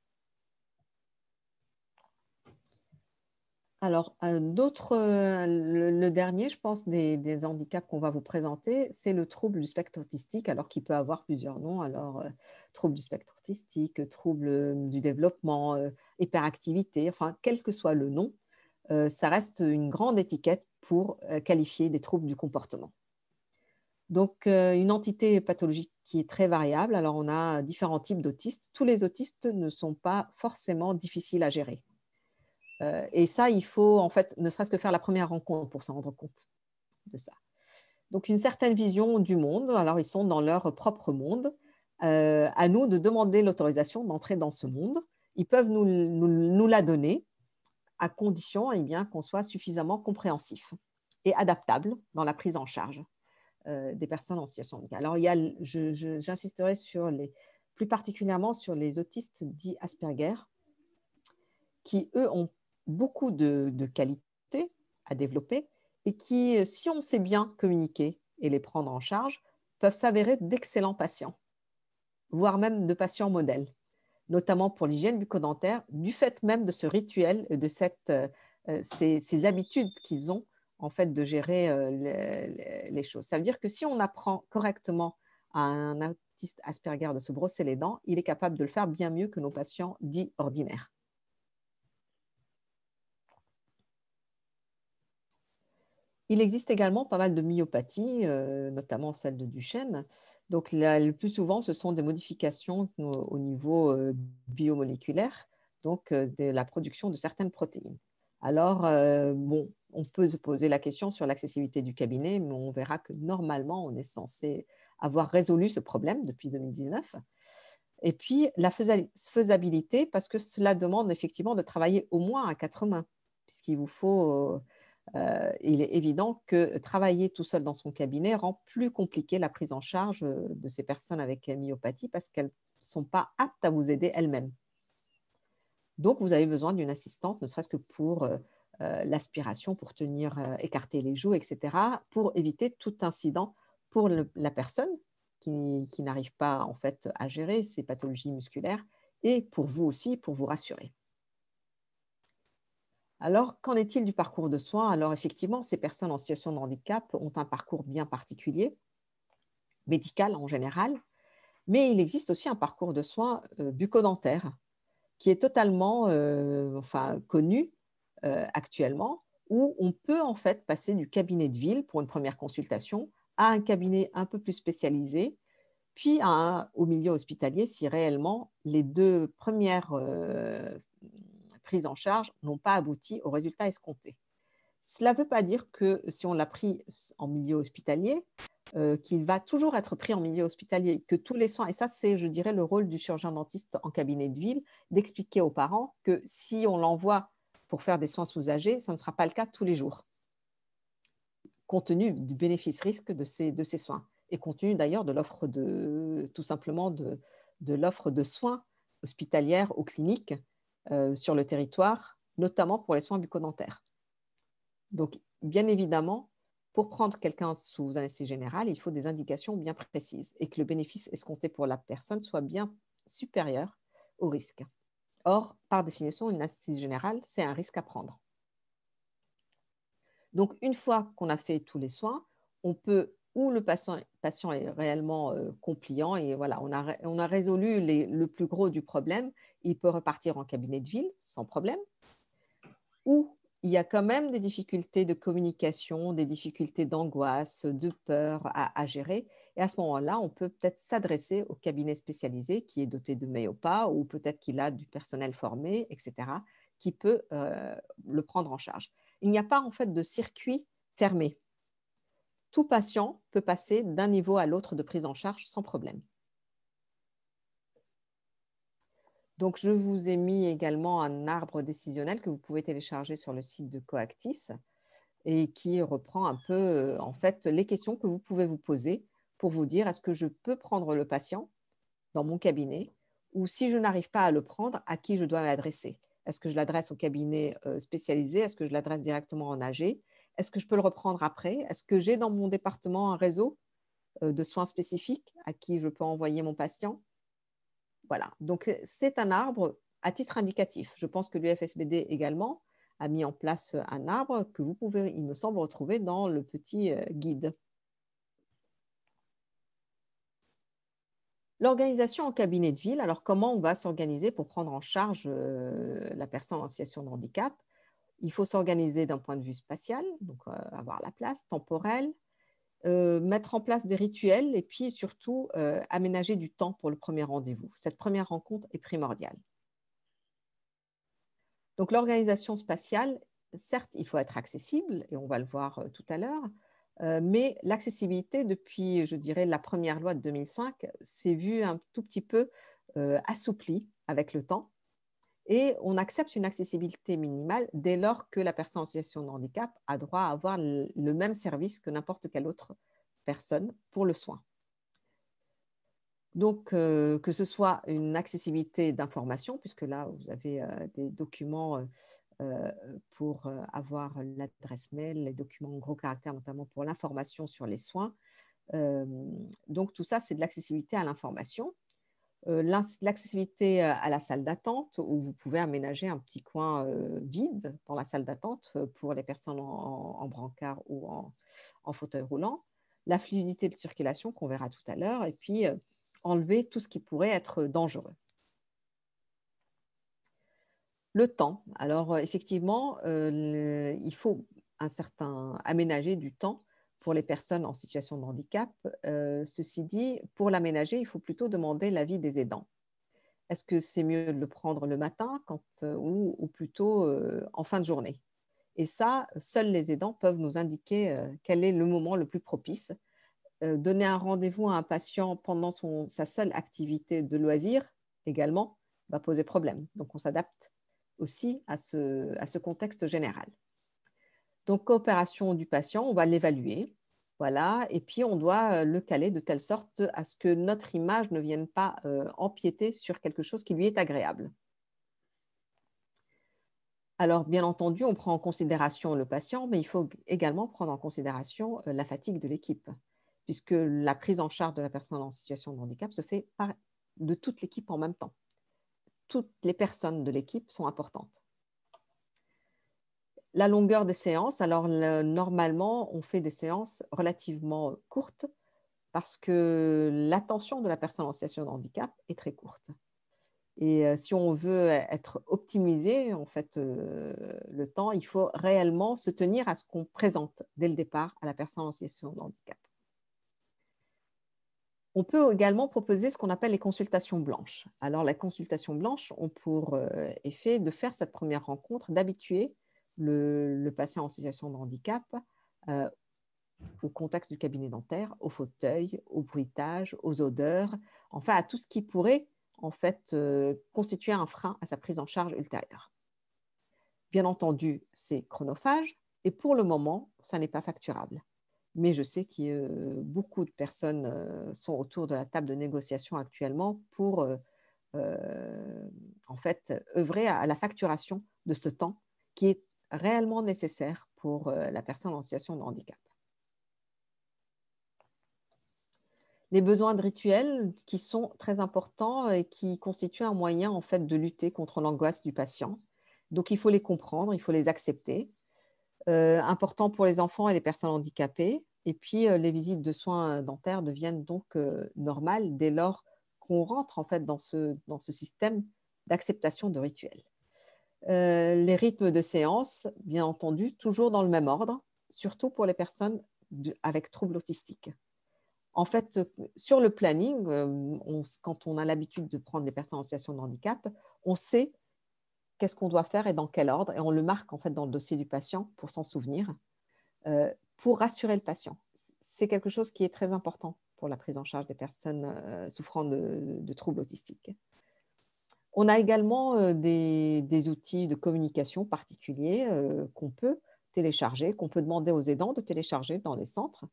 Alors, le dernier, je pense, des handicaps qu'on va vous présenter, c'est le trouble du spectre autistique, alors qu'il peut avoir plusieurs noms. Alors, trouble du spectre autistique, trouble du développement, hyperactivité, enfin, quel que soit le nom, ça reste une grande étiquette pour qualifier des troubles du comportement. Donc, une entité pathologique qui est très variable. Alors, on a différents types d'autistes. Tous les autistes ne sont pas forcément difficiles à gérer. Et ça, il faut en fait ne serait-ce que faire la première rencontre pour s'en rendre compte de ça. Donc, une certaine vision du monde. Alors, ils sont dans leur propre monde. À nous de demander l'autorisation d'entrer dans ce monde. Ils peuvent nous la donner à condition qu'on soit suffisamment compréhensif et adaptable dans la prise en charge des personnes en situation de handicap. Alors, j'insisterai plus particulièrement sur les autistes dits Asperger, qui, eux, ont beaucoup de qualités à développer et qui, si on sait bien communiquer et les prendre en charge, peuvent s'avérer d'excellents patients, voire même de patients modèles, notamment pour l'hygiène bucco-dentaire, du fait même de ce rituel, de ces habitudes qu'ils ont en fait de gérer les choses. Ça veut dire que si on apprend correctement à un autiste Asperger de se brosser les dents, il est capable de le faire bien mieux que nos patients dits ordinaires. Il existe également pas mal de myopathies, notamment celle de Duchenne. Donc, le plus souvent, ce sont des modifications au niveau biomoléculaire, donc de la production de certaines protéines. Alors, on peut se poser la question sur l'accessibilité du cabinet, mais on verra que normalement, on est censé avoir résolu ce problème depuis 2019. Et puis, la faisabilité, parce que cela demande effectivement de travailler au moins à 4 mains, puisqu'il vous faut... il est évident que travailler tout seul dans son cabinet rend plus compliqué la prise en charge de ces personnes avec myopathie parce qu'elles ne sont pas aptes à vous aider elles-mêmes. Donc, vous avez besoin d'une assistante, ne serait-ce que pour l'aspiration, pour écarter les joues, etc., pour éviter tout incident pour la personne qui n'arrive pas en fait à gérer ces pathologies musculaires et pour vous aussi, pour vous rassurer. Alors, qu'en est-il du parcours de soins? Alors, effectivement, ces personnes en situation de handicap ont un parcours bien particulier, médical en général, mais il existe aussi un parcours de soins bucco-dentaire qui est totalement connu actuellement, où on peut en fait passer du cabinet de ville pour une première consultation à un cabinet un peu plus spécialisé, puis au milieu hospitalier si réellement les deux premières prises en charge n'ont pas abouti aux résultats escomptés. Cela ne veut pas dire que si on l'a pris en milieu hospitalier, qu'il va toujours être pris en milieu hospitalier, que tous les soins, et ça c'est, je dirais, le rôle du chirurgien dentiste en cabinet de ville, d'expliquer aux parents que si on l'envoie pour faire des soins soulagés, ça ne sera pas le cas tous les jours, compte tenu du bénéfice-risque de ces soins, et compte tenu d'ailleurs de l'offre tout simplement de l'offre de soins hospitalières aux cliniques sur le territoire, notamment pour les soins bucco-dentaires. Donc, bien évidemment, pour prendre quelqu'un sous anesthésie générale, il faut des indications bien précises et que le bénéfice escompté pour la personne soit bien supérieur au risque. Or, par définition, une anesthésie générale, c'est un risque à prendre. Donc, une fois qu'on a fait tous les soins, on peut, ou le patient est réellement compliant et voilà, on a résolu le plus gros du problème, il peut repartir en cabinet de ville sans problème, ou il y a quand même des difficultés de communication, des difficultés d'angoisse, de peur à gérer. Et à ce moment-là, on peut peut-être s'adresser au cabinet spécialisé qui est doté de MEOPA ou peut-être qu'il a du personnel formé, etc., qui peut le prendre en charge. Il n'y a pas en fait de circuit fermé. Tout patient peut passer d'un niveau à l'autre de prise en charge sans problème. Donc, je vous ai mis également un arbre décisionnel que vous pouvez télécharger sur le site de Coactis et qui reprend un peu, en fait, les questions que vous pouvez vous poser pour vous dire est-ce que je peux prendre le patient dans mon cabinet ou si je n'arrive pas à le prendre, à qui je dois l'adresser? Est-ce que je l'adresse au cabinet spécialisé? Est-ce que je l'adresse directement en AG? Est-ce que je peux le reprendre après? Est-ce que j'ai dans mon département un réseau de soins spécifiques à qui je peux envoyer mon patient? Voilà, donc c'est un arbre à titre indicatif. Je pense que l'UFSBD également a mis en place un arbre que vous pouvez, il me semble, retrouver dans le petit guide. L'organisation en cabinet de ville, alors comment on va s'organiser pour prendre en charge la personne en situation de handicap? Il faut s'organiser d'un point de vue spatial, donc avoir la place, temporelle, mettre en place des rituels et puis surtout aménager du temps pour le premier rendez-vous. Cette première rencontre est primordiale. Donc l'organisation spatiale, certes, il faut être accessible, et on va le voir tout à l'heure, mais l'accessibilité, depuis, je dirais, la première loi de 2005, s'est vue un tout petit peu assouplie avec le temps. Et on accepte une accessibilité minimale dès lors que la personne en situation de handicap a droit à avoir le même service que n'importe quelle autre personne pour le soin. Donc, que ce soit une accessibilité d'information, puisque là, vous avez des documents pour avoir l'adresse mail, les documents en gros caractères, notamment pour l'information sur les soins. Donc, tout ça, c'est de l'accessibilité à l'information. L'accessibilité à la salle d'attente, où vous pouvez aménager un petit coin vide dans la salle d'attente pour les personnes en brancard ou en fauteuil roulant. La fluidité de circulation qu'on verra tout à l'heure, et puis enlever tout ce qui pourrait être dangereux. Le temps. Alors, effectivement, il faut aménager du temps pour les personnes en situation de handicap. Ceci dit, pour l'aménager, il faut plutôt demander l'avis des aidants. Est-ce que c'est mieux de le prendre le matin ou plutôt en fin de journée? Et ça, seuls les aidants peuvent nous indiquer quel est le moment le plus propice. Donner un rendez-vous à un patient pendant sa seule activité de loisir également va poser problème. Donc, on s'adapte aussi à ce contexte général. Donc, coopération du patient, on va l'évaluer. Voilà, et puis on doit le caler de telle sorte à ce que notre image ne vienne pas empiéter sur quelque chose qui lui est agréable. Alors, bien entendu, on prend en considération le patient, mais il faut également prendre en considération la fatigue de l'équipe, puisque la prise en charge de la personne en situation de handicap se fait de toute l'équipe en même temps. Toutes les personnes de l'équipe sont importantes. La longueur des séances, alors normalement, on fait des séances relativement courtes parce que l'attention de la personne en situation de handicap est très courte. Et si on veut être optimisé, en fait, le temps, il faut réellement se tenir à ce qu'on présente dès le départ à la personne en situation de handicap. On peut également proposer ce qu'on appelle les consultations blanches. Alors, les consultations blanches ont pour effet de faire cette première rencontre, d'habituer le patient en situation de handicap au contexte du cabinet dentaire, au fauteuil, au bruitage, aux odeurs, enfin à tout ce qui pourrait en fait constituer un frein à sa prise en charge ultérieure. Bien entendu, c'est chronophage et pour le moment, ça n'est pas facturable. Mais je sais que beaucoup de personnes sont autour de la table de négociation actuellement pour en fait œuvrer à la facturation de ce temps qui est réellement nécessaire pour la personne en situation de handicap. Les besoins de rituels qui sont très importants et qui constituent un moyen en fait de lutter contre l'angoisse du patient. Donc il faut les comprendre, il faut les accepter. Important pour les enfants et les personnes handicapées. Et puis les visites de soins dentaires deviennent donc normales dès lors qu'on rentre en fait dans ce système d'acceptation de rituels. Les rythmes de séance, bien entendu, toujours dans le même ordre, surtout pour les personnes avec troubles autistiques. En fait, sur le planning, quand on a l'habitude de prendre des personnes en situation de handicap, on sait qu'est-ce qu'on doit faire et dans quel ordre, et on le marque en fait dans le dossier du patient pour s'en souvenir, pour rassurer le patient. C'est quelque chose qui est très important pour la prise en charge des personnes souffrant de troubles autistiques. On a également des outils de communication particuliers qu'on peut télécharger, qu'on peut demander aux aidants de télécharger dans les centres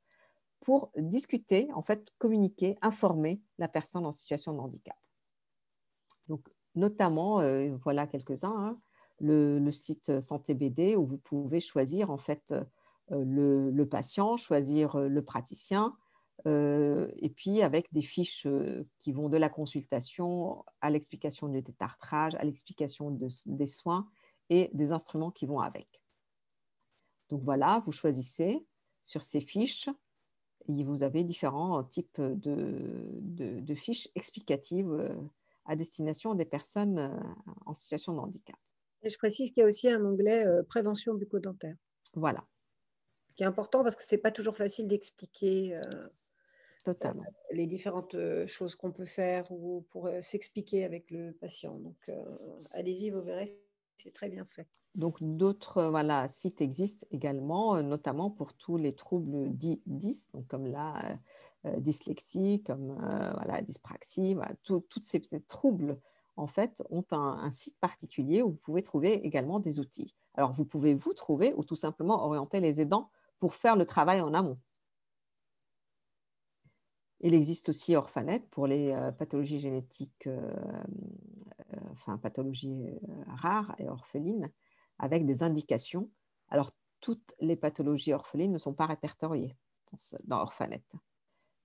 pour discuter, en fait, communiquer, informer la personne en situation de handicap. Donc, notamment, voilà quelques-uns, hein, le site Santé BD où vous pouvez choisir en fait le patient, choisir le praticien, et puis avec des fiches qui vont de la consultation à l'explication du détartrage, à l'explication des soins et des instruments qui vont avec. Donc voilà, vous choisissez sur ces fiches, et vous avez différents types de fiches explicatives à destination des personnes en situation de handicap.
Et je précise qu'il y a aussi un onglet prévention bucco-dentaire.
Voilà.
Qui est important parce que ce n'est pas toujours facile d'expliquer
totalement
les différentes choses qu'on peut faire ou pour s'expliquer avec le patient. Donc, allez-y, vous verrez, c'est très bien fait.
Donc, d'autres sites existent également, notamment pour tous les troubles dits dys, donc comme la dyslexie, comme dyspraxie, tous ces troubles en fait ont un site particulier où vous pouvez trouver également des outils. Alors, vous pouvez vous trouver ou tout simplement orienter les aidants pour faire le travail en amont. Il existe aussi Orphanet pour les pathologies génétiques, pathologies rares et orphelines, avec des indications. Alors, toutes les pathologies orphelines ne sont pas répertoriées dans Orphanet.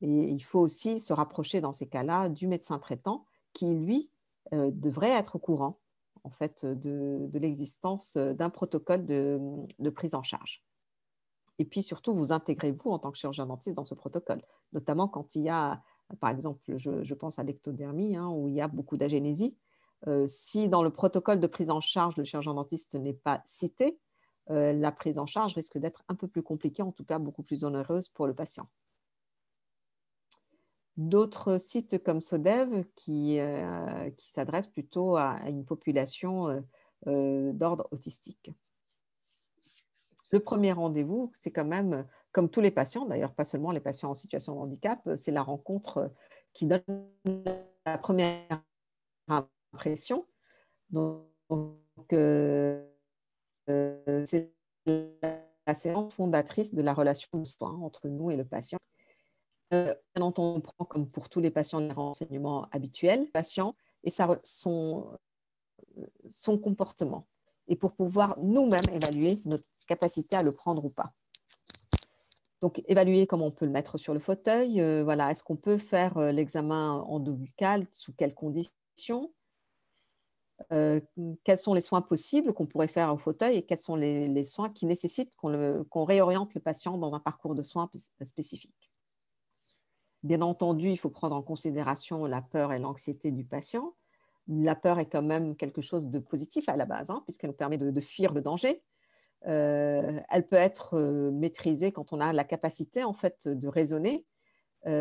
Et il faut aussi se rapprocher dans ces cas-là du médecin traitant qui, lui, devrait être au courant en fait, de l'existence d'un protocole de prise en charge. Et puis surtout, vous intégrez-vous en tant que chirurgien dentiste dans ce protocole, notamment quand il y a, par exemple, je pense à l'ectodermie, hein, où il y a beaucoup d'agénésie. Si dans le protocole de prise en charge, le chirurgien dentiste n'est pas cité, la prise en charge risque d'être un peu plus compliquée, en tout cas beaucoup plus onéreuse pour le patient. D'autres sites comme SODEV qui s'adressent plutôt à une population d'ordre autistique. Le premier rendez-vous, c'est quand même, comme tous les patients, d'ailleurs pas seulement les patients en situation de handicap, c'est la rencontre qui donne la première impression. Donc, c'est la séance fondatrice de la relation de soins entre nous et le patient. Bien entendu, on prend comme pour tous les patients les renseignements habituels, patient et son comportement. Et pour pouvoir nous-mêmes évaluer notre capacité à le prendre ou pas. Donc, évaluer comment on peut le mettre sur le fauteuil. Est-ce qu'on peut faire l'examen endobuccal, sous quelles conditions, quels sont les soins possibles qu'on pourrait faire au fauteuil et quels sont les soins qui nécessitent qu'on réoriente le patient dans un parcours de soins spécifique. Bien entendu, il faut prendre en considération la peur et l'anxiété du patient. La peur est quand même quelque chose de positif à la base, hein, puisqu'elle nous permet de fuir le danger. Elle peut être maîtrisée quand on a la capacité en fait, de raisonner.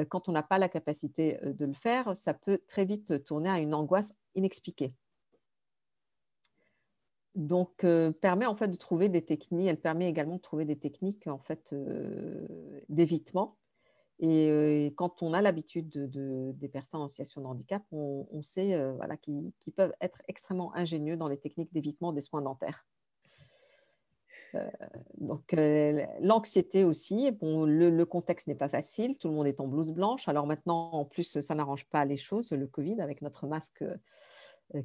Quand on n'a pas la capacité de le faire, ça peut très vite tourner à une angoisse inexpliquée. Donc, permet en fait de trouver des techniques. Elle permet également de trouver des techniques en fait d'évitement. Et quand on a l'habitude des personnes en situation de handicap, on sait qu'ils peuvent être extrêmement ingénieux dans les techniques d'évitement des soins dentaires. Donc, l'anxiété aussi. Bon, le contexte n'est pas facile. Tout le monde est en blouse blanche. Alors maintenant, en plus, ça n'arrange pas les choses, le Covid, avec notre masque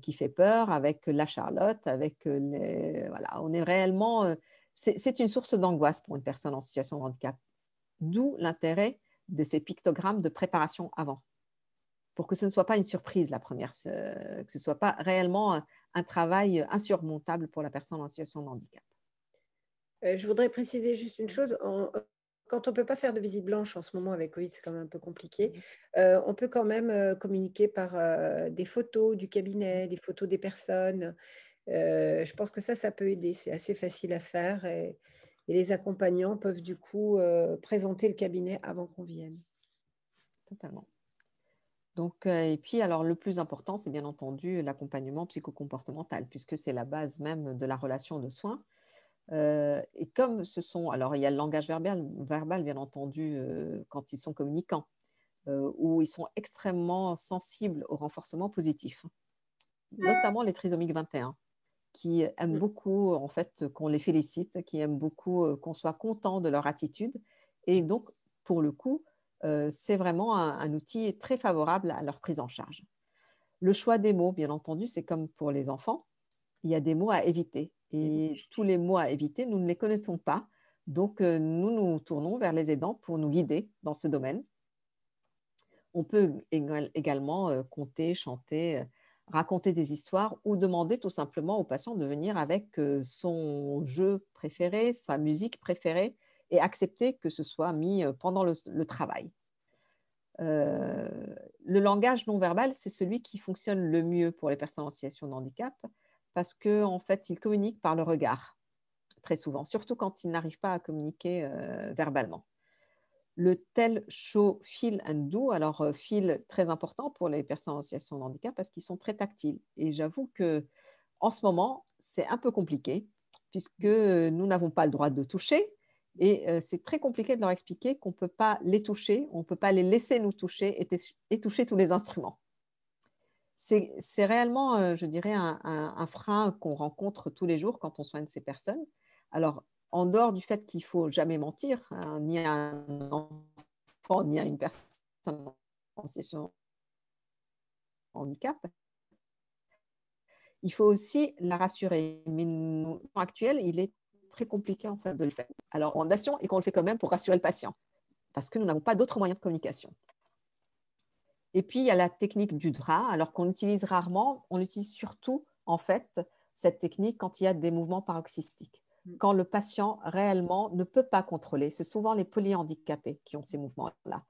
qui fait peur, avec la Charlotte, avec on est réellement... c'est une source d'angoisse pour une personne en situation de handicap. D'où l'intérêt de ces pictogrammes de préparation avant, pour que ce ne soit pas une surprise la première, que ce ne soit pas réellement un travail insurmontable pour la personne en situation de handicap.
Je voudrais préciser juste une chose. Quand on ne peut pas faire de visite blanche en ce moment avec Covid, c'est quand même un peu compliqué, on peut quand même communiquer par des photos du cabinet, des photos des personnes. Je pense que ça peut aider. C'est assez facile à faire et les accompagnants peuvent du coup présenter le cabinet avant qu'on vienne.
Totalement. Donc, et puis, alors, le plus important, c'est bien entendu l'accompagnement psychocomportemental, puisque c'est la base même de la relation de soins. Et comme ce sont, alors il y a le langage verbal bien entendu, quand ils sont communicants, où ils sont extrêmement sensibles au renforcement positif, notamment les trisomiques 21, qui aiment beaucoup en fait qu'on les félicite, qui aiment beaucoup qu'on soit content de leur attitude. Et donc, pour le coup, c'est vraiment un outil très favorable à leur prise en charge. Le choix des mots, bien entendu, c'est comme pour les enfants, il y a des mots à éviter. Et tous les mots à éviter, nous ne les connaissons pas. Donc, nous nous tournons vers les aidants pour nous guider dans ce domaine. On peut également conter, chanter, raconter des histoires ou demander tout simplement au patient de venir avec son jeu préféré, sa musique préférée et accepter que ce soit mis pendant le travail. Le langage non verbal, c'est celui qui fonctionne le mieux pour les personnes en situation de handicap parce qu'en fait, ils communiquent par le regard très souvent, surtout quand ils n'arrivent pas à communiquer verbalement. Le tell, show, feel and do. Alors, feel, très important pour les personnes en situation de handicap parce qu'ils sont très tactiles. Et j'avoue qu'en ce moment, c'est un peu compliqué puisque nous n'avons pas le droit de toucher. Et c'est très compliqué de leur expliquer qu'on ne peut pas les toucher, on ne peut pas les laisser nous toucher et toucher tous les instruments. C'est réellement, je dirais, un frein qu'on rencontre tous les jours quand on soigne ces personnes. Alors, en dehors du fait qu'il ne faut jamais mentir, hein, ni à un enfant, ni à une personne en situation de handicap, il faut aussi la rassurer. Mais nous, actuel, il est très compliqué en fait de le faire. Alors, en nation, et qu'on le fait quand même pour rassurer le patient, parce que nous n'avons pas d'autres moyens de communication. Et puis, il y a la technique du drap, alors qu'on utilise rarement, on utilise surtout, en fait, cette technique quand il y a des mouvements paroxystiques, quand le patient réellement ne peut pas contrôler. C'est souvent les polyhandicapés qui ont ces mouvements-là,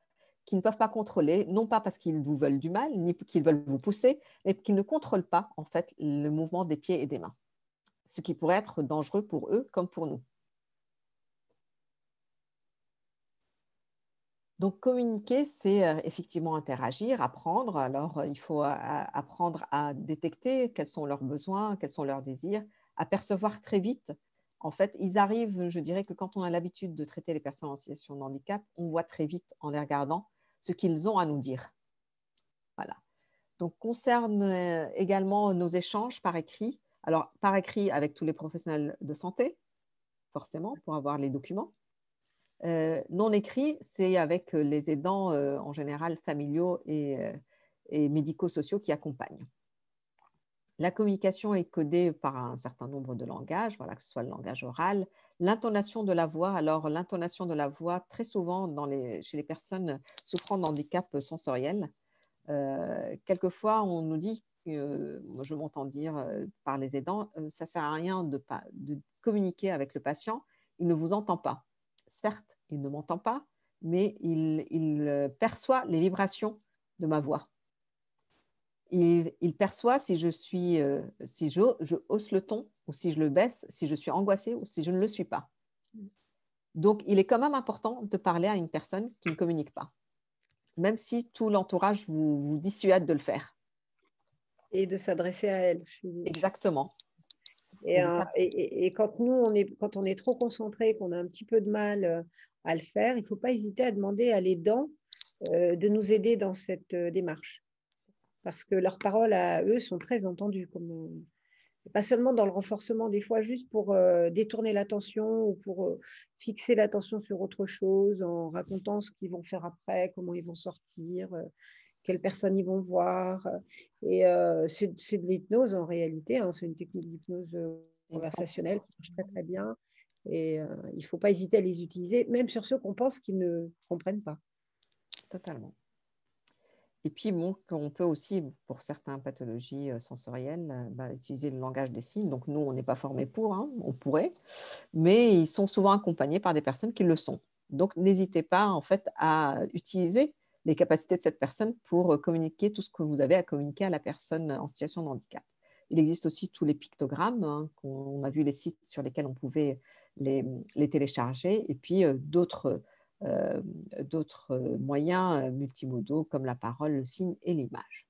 qui ne peuvent pas contrôler, non pas parce qu'ils vous veulent du mal, ni qu'ils veulent vous pousser, mais qu'ils ne contrôlent pas, en fait, le mouvement des pieds et des mains, ce qui pourrait être dangereux pour eux comme pour nous. Donc, communiquer, c'est effectivement interagir, apprendre. Alors, il faut apprendre à détecter quels sont leurs besoins, quels sont leurs désirs, à percevoir très vite. En fait, ils arrivent, je dirais que quand on a l'habitude de traiter les personnes en situation de handicap, on voit très vite en les regardant ce qu'ils ont à nous dire. Voilà. Donc, concerne également nos échanges par écrit. Alors, par écrit avec tous les professionnels de santé, forcément, pour avoir les documents. Non écrit, c'est avec les aidants en général familiaux et médico-sociaux qui accompagnent. La communication est codée par un certain nombre de langages, voilà, que ce soit le langage oral, l'intonation de la voix. Alors, l'intonation de la voix, très souvent chez les personnes souffrant d'handicap sensoriel, quelquefois, on nous dit, moi je m'entends dire par les aidants, ça ne sert à rien de communiquer avec le patient, il ne vous entend pas. Certes, il ne m'entend pas, mais il perçoit les vibrations de ma voix. Il perçoit si je hausse le ton ou si je le baisse, si je suis angoissée ou si je ne le suis pas. Donc, il est quand même important de parler à une personne qui ne communique pas, même si tout l'entourage vous dissuade de le faire.
Et de s'adresser à elle.
Exactement.
Et quand on est trop concentré, qu'on a un petit peu de mal à le faire, il ne faut pas hésiter à demander à l'aidant de nous aider dans cette démarche. Parce que leurs paroles à eux sont très entendues. Pas seulement dans le renforcement, des fois juste pour détourner l'attention ou pour fixer l'attention sur autre chose en racontant ce qu'ils vont faire après, comment ils vont sortir, quelles personnes ils vont voir. Et c'est de l'hypnose en réalité, hein, c'est une technique d'hypnose conversationnelle qui marche très très bien. Et il ne faut pas hésiter à les utiliser, même sur ceux qu'on pense qu'ils ne comprennent pas.
Totalement. Et puis, bon, on peut aussi, pour certaines pathologies sensorielles, utiliser le langage des signes. Donc, nous, on n'est pas formés pour, hein, on pourrait, mais ils sont souvent accompagnés par des personnes qui le sont. Donc, n'hésitez pas, en fait, à utiliser les capacités de cette personne pour communiquer tout ce que vous avez à communiquer à la personne en situation de handicap. Il existe aussi tous les pictogrammes, hein, on a vu les sites sur lesquels on pouvait les télécharger, et puis d'autres moyens multimodaux comme la parole, le signe et l'image.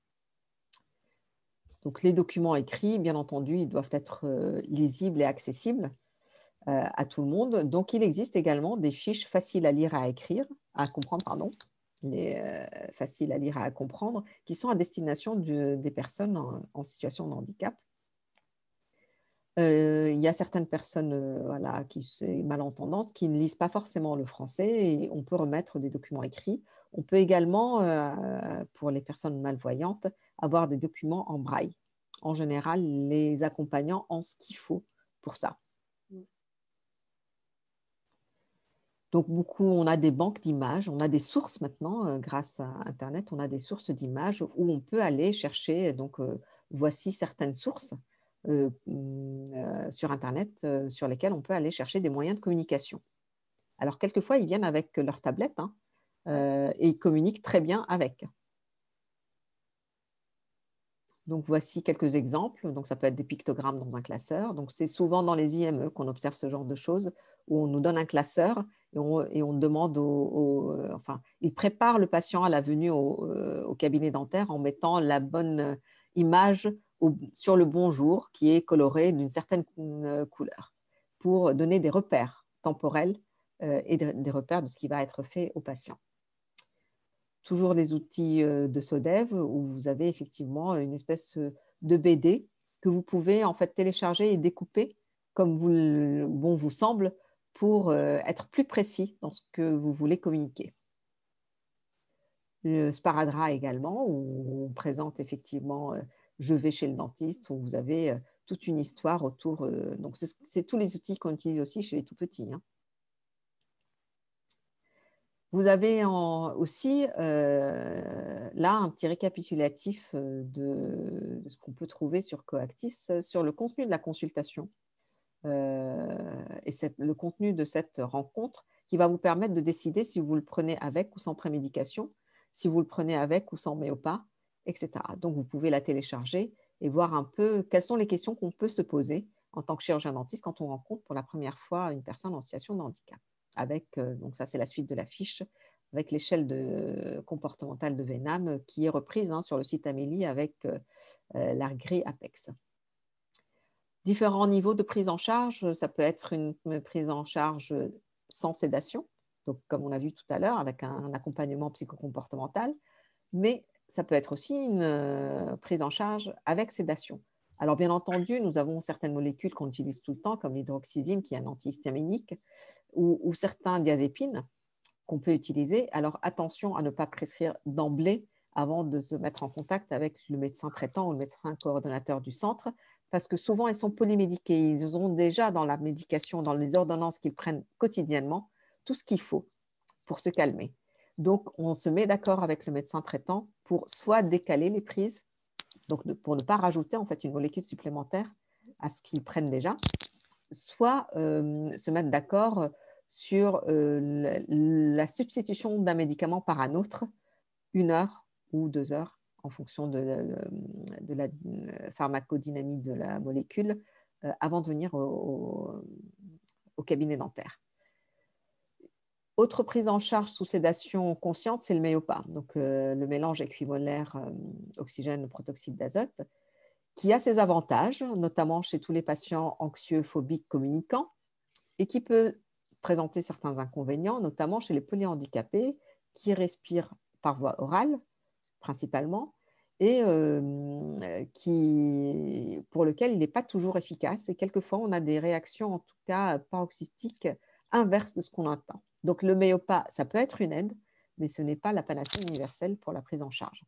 Donc les documents écrits, bien entendu, ils doivent être lisibles et accessibles à tout le monde. Donc il existe également des fiches faciles à lire, à comprendre, pardon, faciles à lire et à comprendre, qui sont à destination des personnes en situation de handicap. Il y a certaines personnes voilà, malentendantes qui ne lisent pas forcément le français, et on peut remettre des documents écrits. On peut également, pour les personnes malvoyantes, avoir des documents en braille. En général, les accompagnants ont ce qu'il faut pour ça. Donc, on a des banques d'images, on a des sources maintenant, grâce à Internet, on a des sources d'images où on peut aller chercher. Donc, voici certaines sources sur Internet sur lesquelles on peut aller chercher des moyens de communication. Alors, quelquefois, ils viennent avec leur tablette, hein, et ils communiquent très bien avec. Donc, voici quelques exemples. Donc, ça peut être des pictogrammes dans un classeur. Donc, c'est souvent dans les IME qu'on observe ce genre de choses, où on nous donne un classeur et on demande enfin, ils préparent le patient à la venue au cabinet dentaire en mettant la bonne image sur le bon jour, qui est colorée d'une certaine couleur, pour donner des repères temporels et des repères de ce qui va être fait au patient. Toujours les outils de SODEV, où vous avez effectivement une espèce de BD que vous pouvez en fait télécharger et découper comme bon vous semble, pour être plus précis dans ce que vous voulez communiquer. Le sparadrap également, où on présente effectivement je vais chez le dentiste, où vous avez toute une histoire autour. Donc c'est tous les outils qu'on utilise aussi chez les tout petits, hein. Vous avez aussi là un petit récapitulatif de ce qu'on peut trouver sur Coactis sur le contenu de la consultation et le contenu de cette rencontre, qui va vous permettre de décider si vous le prenez avec ou sans prémédication, si vous le prenez avec ou sans méopa, etc. Donc vous pouvez la télécharger et voir un peu quelles sont les questions qu'on peut se poser en tant que chirurgien dentiste quand on rencontre pour la première fois une personne en situation de handicap. Donc ça, c'est la suite de la fiche, avec l'échelle comportementale de Venham, qui est reprise sur le site Amélie avec la grille Apex. Différents niveaux de prise en charge, ça peut être une prise en charge sans sédation, donc comme on a vu tout à l'heure, avec un accompagnement psychocomportemental, mais ça peut être aussi une prise en charge avec sédation. Alors, bien entendu, nous avons certaines molécules qu'on utilise tout le temps, comme l'hydroxyzine, qui est un antihistaminique, ou certains diazépines qu'on peut utiliser. Alors, attention à ne pas prescrire d'emblée avant de se mettre en contact avec le médecin traitant ou le médecin coordonnateur du centre, parce que souvent, elles sont polymédiquées. Ils ont déjà dans la médication, dans les ordonnances qu'ils prennent quotidiennement, tout ce qu'il faut pour se calmer. Donc, on se met d'accord avec le médecin traitant pour soit décaler les prises, donc pour ne pas rajouter en fait une molécule supplémentaire à ce qu'ils prennent déjà, soit se mettre d'accord sur la substitution d'un médicament par un autre, 1 heure ou 2 heures, en fonction de la pharmacodynamique de la molécule, avant de venir au cabinet dentaire. Autre prise en charge sous sédation consciente, c'est le méopa, donc le mélange équimolaire oxygène protoxyde d'azote, qui a ses avantages, notamment chez tous les patients anxieux, phobiques, communicants, et qui peut présenter certains inconvénients, notamment chez les polyhandicapés qui respirent par voie orale, principalement, et pour lequel il n'est pas toujours efficace. Et quelquefois, on a des réactions, en tout cas paroxystiques, inverses de ce qu'on entend. Donc, le méopa, ça peut être une aide, mais ce n'est pas la panacée universelle pour la prise en charge.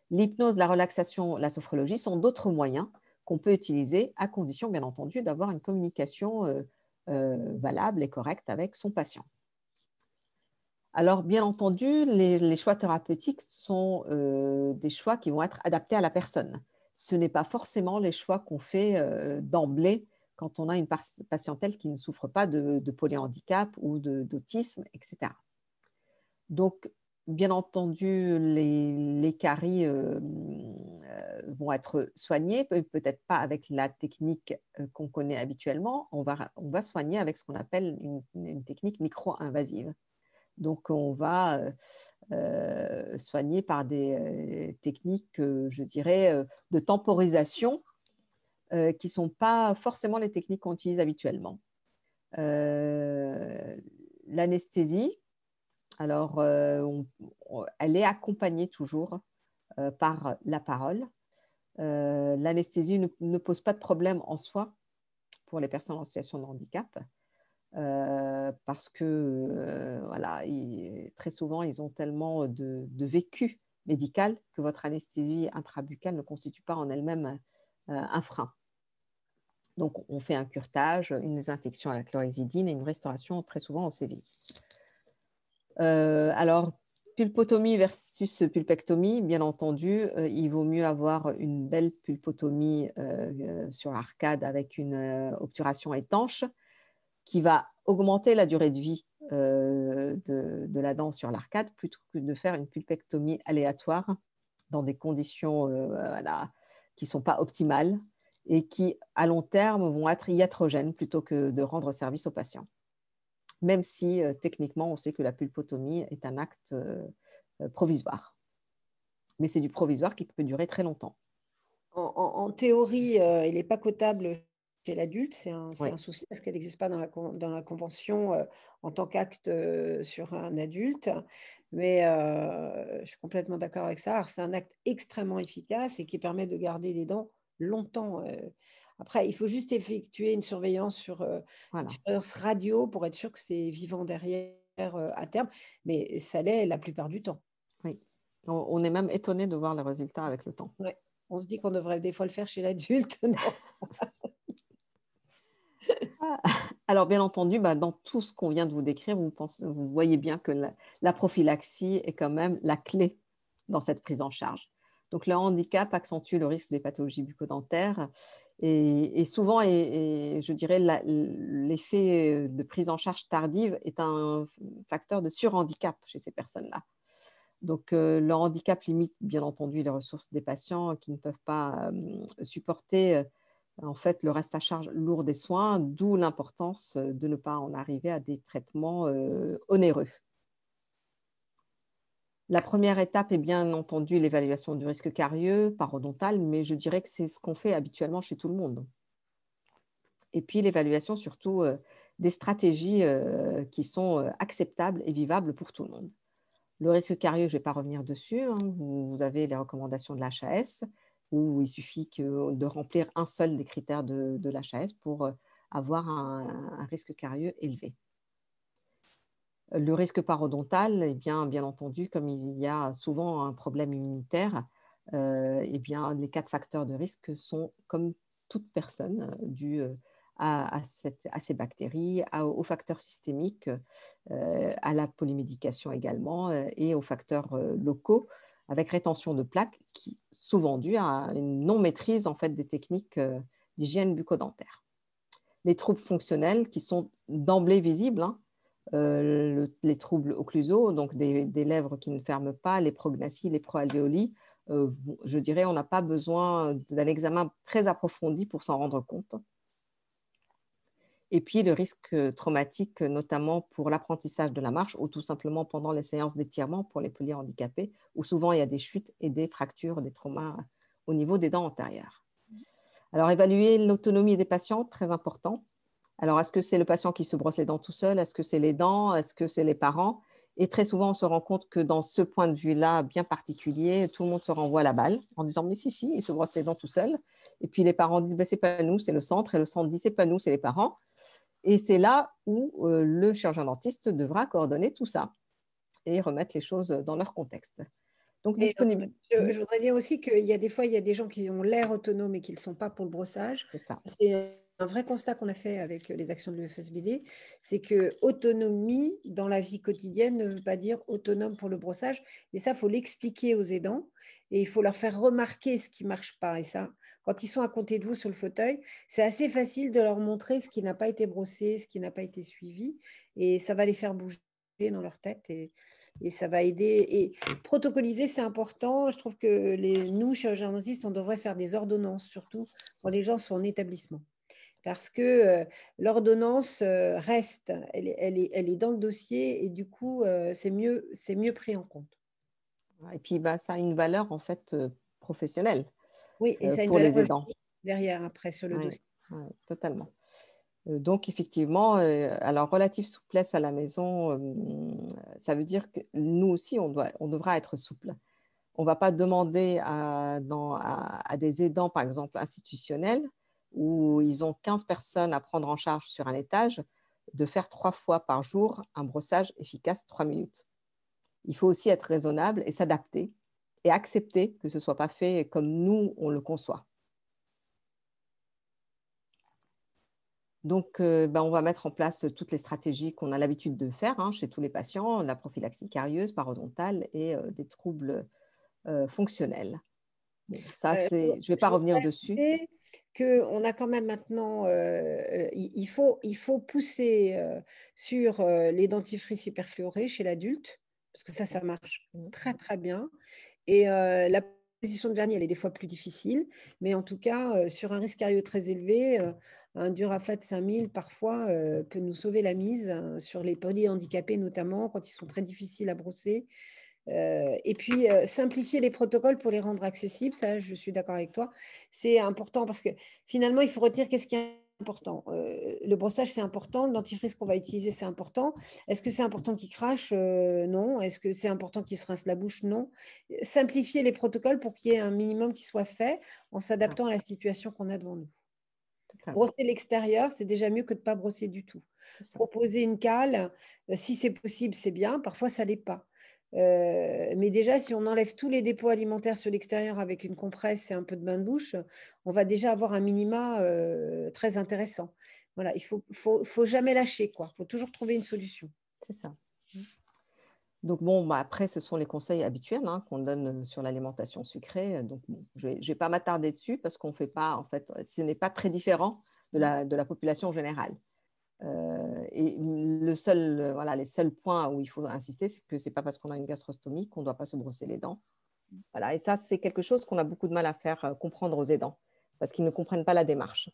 L'hypnose, la relaxation, la sophrologie sont d'autres moyens qu'on peut utiliser, à condition, bien entendu, d'avoir une communication valable et correcte avec son patient. Alors, bien entendu, les choix thérapeutiques sont des choix qui vont être adaptés à la personne. Ce n'est pas forcément les choix qu'on fait d'emblée quand on a une patientèle qui ne souffre pas de polyhandicap ou d'autisme, etc. Donc, bien entendu, les caries vont être soignés, peut-être pas avec la technique qu'on connaît habituellement. On va soigner avec ce qu'on appelle une technique micro-invasive. Donc, on va soigner par des techniques, je dirais, de temporisation qui ne sont pas forcément les techniques qu'on utilise habituellement. L'anesthésie, alors, elle est accompagnée toujours par la parole. L'anesthésie ne pose pas de problème en soi pour les personnes en situation de handicap parce que voilà, très souvent, ils ont tellement de vécu médical que votre anesthésie intrabuccale ne constitue pas en elle-même un frein. Donc, on fait un curetage, une désinfection à la chlorhexidine et une restauration très souvent au CVI. Alors, pulpotomie versus pulpectomie, bien entendu, il vaut mieux avoir une belle pulpotomie sur l'arcade avec une obturation étanche qui va augmenter la durée de vie de la dent sur l'arcade plutôt que de faire une pulpectomie aléatoire dans des conditions voilà, qui ne sont pas optimales et qui, à long terme, vont être iatrogènes plutôt que de rendre service aux patients. Même si techniquement, on sait que la pulpotomie est un acte provisoire. Mais c'est du provisoire qui peut durer très longtemps.
En théorie, il n'est pas cotable chez l'adulte, c'est un souci parce qu'elle n'existe pas dans la convention en tant qu'acte sur un adulte. Mais je suis complètement d'accord avec ça. C'est un acte extrêmement efficace et qui permet de garder les dents longtemps. Après, il faut juste effectuer une surveillance sur une surveillance radio pour être sûr que c'est vivant derrière à terme. Mais ça l'est la plupart du temps.
Oui. On est même étonné de voir les résultats avec le temps.
Ouais. On se dit qu'on devrait des fois le faire chez l'adulte.
Alors, bien entendu, dans tout ce qu'on vient de vous décrire, vous voyez bien que la prophylaxie est quand même la clé dans cette prise en charge. Donc, le handicap accentue le risque des pathologies bucco-dentaires et souvent, je dirais, l'effet de prise en charge tardive est un facteur de surhandicap chez ces personnes-là. Donc, le handicap limite, bien entendu, les ressources des patients qui ne peuvent pas supporter en fait le reste à charge lourd des soins, d'où l'importance de ne pas en arriver à des traitements onéreux. La première étape est bien entendu l'évaluation du risque carieux, parodontal, mais je dirais que c'est ce qu'on fait habituellement chez tout le monde. Et puis l'évaluation surtout des stratégies qui sont acceptables et vivables pour tout le monde. Le risque carieux, je ne vais pas revenir dessus. Hein. Vous avez les recommandations de l'HAS où il suffit de remplir un seul des critères de l'HAS pour avoir un risque carieux élevé. Le risque parodontal, eh bien entendu, comme il y a souvent un problème immunitaire, eh bien, les 4 facteurs de risque sont, comme toute personne, dus à ces bactéries, aux facteurs systémiques, à la polymédication également et aux facteurs locaux avec rétention de plaques qui souvent due à une non-maîtrise en fait, des techniques d'hygiène bucco-dentaire. Les troubles fonctionnels qui sont d'emblée visibles, hein, les troubles occlusaux, donc des lèvres qui ne ferment pas, les prognathies, les proalvéolis, je dirais on n'a pas besoin d'un examen très approfondi pour s'en rendre compte. Et puis le risque traumatique, notamment pour l'apprentissage de la marche ou tout simplement pendant les séances d'étirement pour les polyhandicapés, où souvent il y a des chutes et des fractures, des traumas au niveau des dents antérieures. Alors, évaluer l'autonomie des patients, très important. Alors, est-ce que c'est le patient qui se brosse les dents tout seul? Est-ce que c'est les dents? Est-ce que c'est les parents? Et très souvent, on se rend compte que dans ce point de vue-là bien particulier, tout le monde se renvoie la balle en disant « mais si, il se brosse les dents tout seul ». Et puis, les parents disent « c'est pas nous, c'est le centre ». Et le centre dit « c'est pas nous, c'est les parents ». Et c'est là où le chirurgien dentiste devra coordonner tout ça et remettre les choses dans leur contexte. Donc, disponible.
Je voudrais dire aussi qu'il y a des fois, il y a des gens qui ont l'air autonomes et qui ne le sont pas pour le brossage.
C'est ça.
C'est un vrai constat qu'on a fait avec les actions de l'UFSBD, c'est que autonomie dans la vie quotidienne ne veut pas dire autonome pour le brossage. Et ça, il faut l'expliquer aux aidants et il faut leur faire remarquer ce qui ne marche pas. Et ça, quand ils sont à côté de vous sur le fauteuil, c'est assez facile de leur montrer ce qui n'a pas été brossé, ce qui n'a pas été suivi et ça va les faire bouger. dans leur tête et ça va aider. Et protocoliser, c'est important. Je trouve que nous, chirurgiens dentistes, on devrait faire des ordonnances, surtout quand les gens sont en établissement. Parce que l'ordonnance reste, elle est dans le dossier et du coup, c'est mieux pris en compte.
Et puis, ça a une valeur en fait professionnelle
Oui, et ça a une
pour les
valeur
aidants.
derrière, après, sur le dossier.
Oui, totalement. Donc, effectivement, alors, relative souplesse à la maison, ça veut dire que nous aussi, on devra être souple. On ne va pas demander à des aidants, par exemple, institutionnels, où ils ont 15 personnes à prendre en charge sur un étage, de faire 3 fois par jour un brossage efficace 3 minutes. Il faut aussi être raisonnable et s'adapter et accepter que ce ne soit pas fait comme nous, on le conçoit. Donc, on va mettre en place toutes les stratégies qu'on a l'habitude de faire chez tous les patients, la prophylaxie carieuse, parodontale et des troubles fonctionnels. Bon, ça, je ne vais pas revenir dessus.
On a quand même maintenant, il faut pousser sur les dentifrices hyperfluorés chez l'adulte, parce que ça marche très, très bien. Et la position de vernis, elle est des fois plus difficile, mais en tout cas, sur un risque carieux très élevé, un Durafat 5000 parfois peut nous sauver la mise, sur les polyhandicapés notamment, quand ils sont très difficiles à brosser. Et puis, simplifier les protocoles pour les rendre accessibles, ça, je suis d'accord avec toi. C'est important parce que finalement, il faut retenir qu'est-ce qui est important. Le brossage, c'est important. Le dentifrice qu'on va utiliser, c'est important. Est-ce que c'est important qu'il crache? Non. Est-ce que c'est important qu'il se rince la bouche? Non. Simplifier les protocoles pour qu'il y ait un minimum qui soit fait en s'adaptant à la situation qu'on a devant nous. Brosser l'extérieur, c'est déjà mieux que de ne pas brosser du tout. Proposer une cale, si c'est possible, c'est bien. Parfois, ça ne l'est pas. Mais déjà, si on enlève tous les dépôts alimentaires sur l'extérieur avec une compresse et un peu de bain de bouche, on va déjà avoir un minima très intéressant. Voilà, il faut jamais lâcher, quoi. Il faut toujours trouver une solution.
C'est ça. Donc, après, ce sont les conseils habituels qu'on donne sur l'alimentation sucrée. Donc, je ne vais pas m'attarder dessus parce qu'on ne fait pas, en fait, ce n'est pas très différent de la population générale. Et les seuls points où il faut insister, c'est que ce n'est pas parce qu'on a une gastrostomie qu'on ne doit pas se brosser les dents. Voilà. Et ça, c'est quelque chose qu'on a beaucoup de mal à faire comprendre aux aidants parce qu'ils ne comprennent pas la démarche.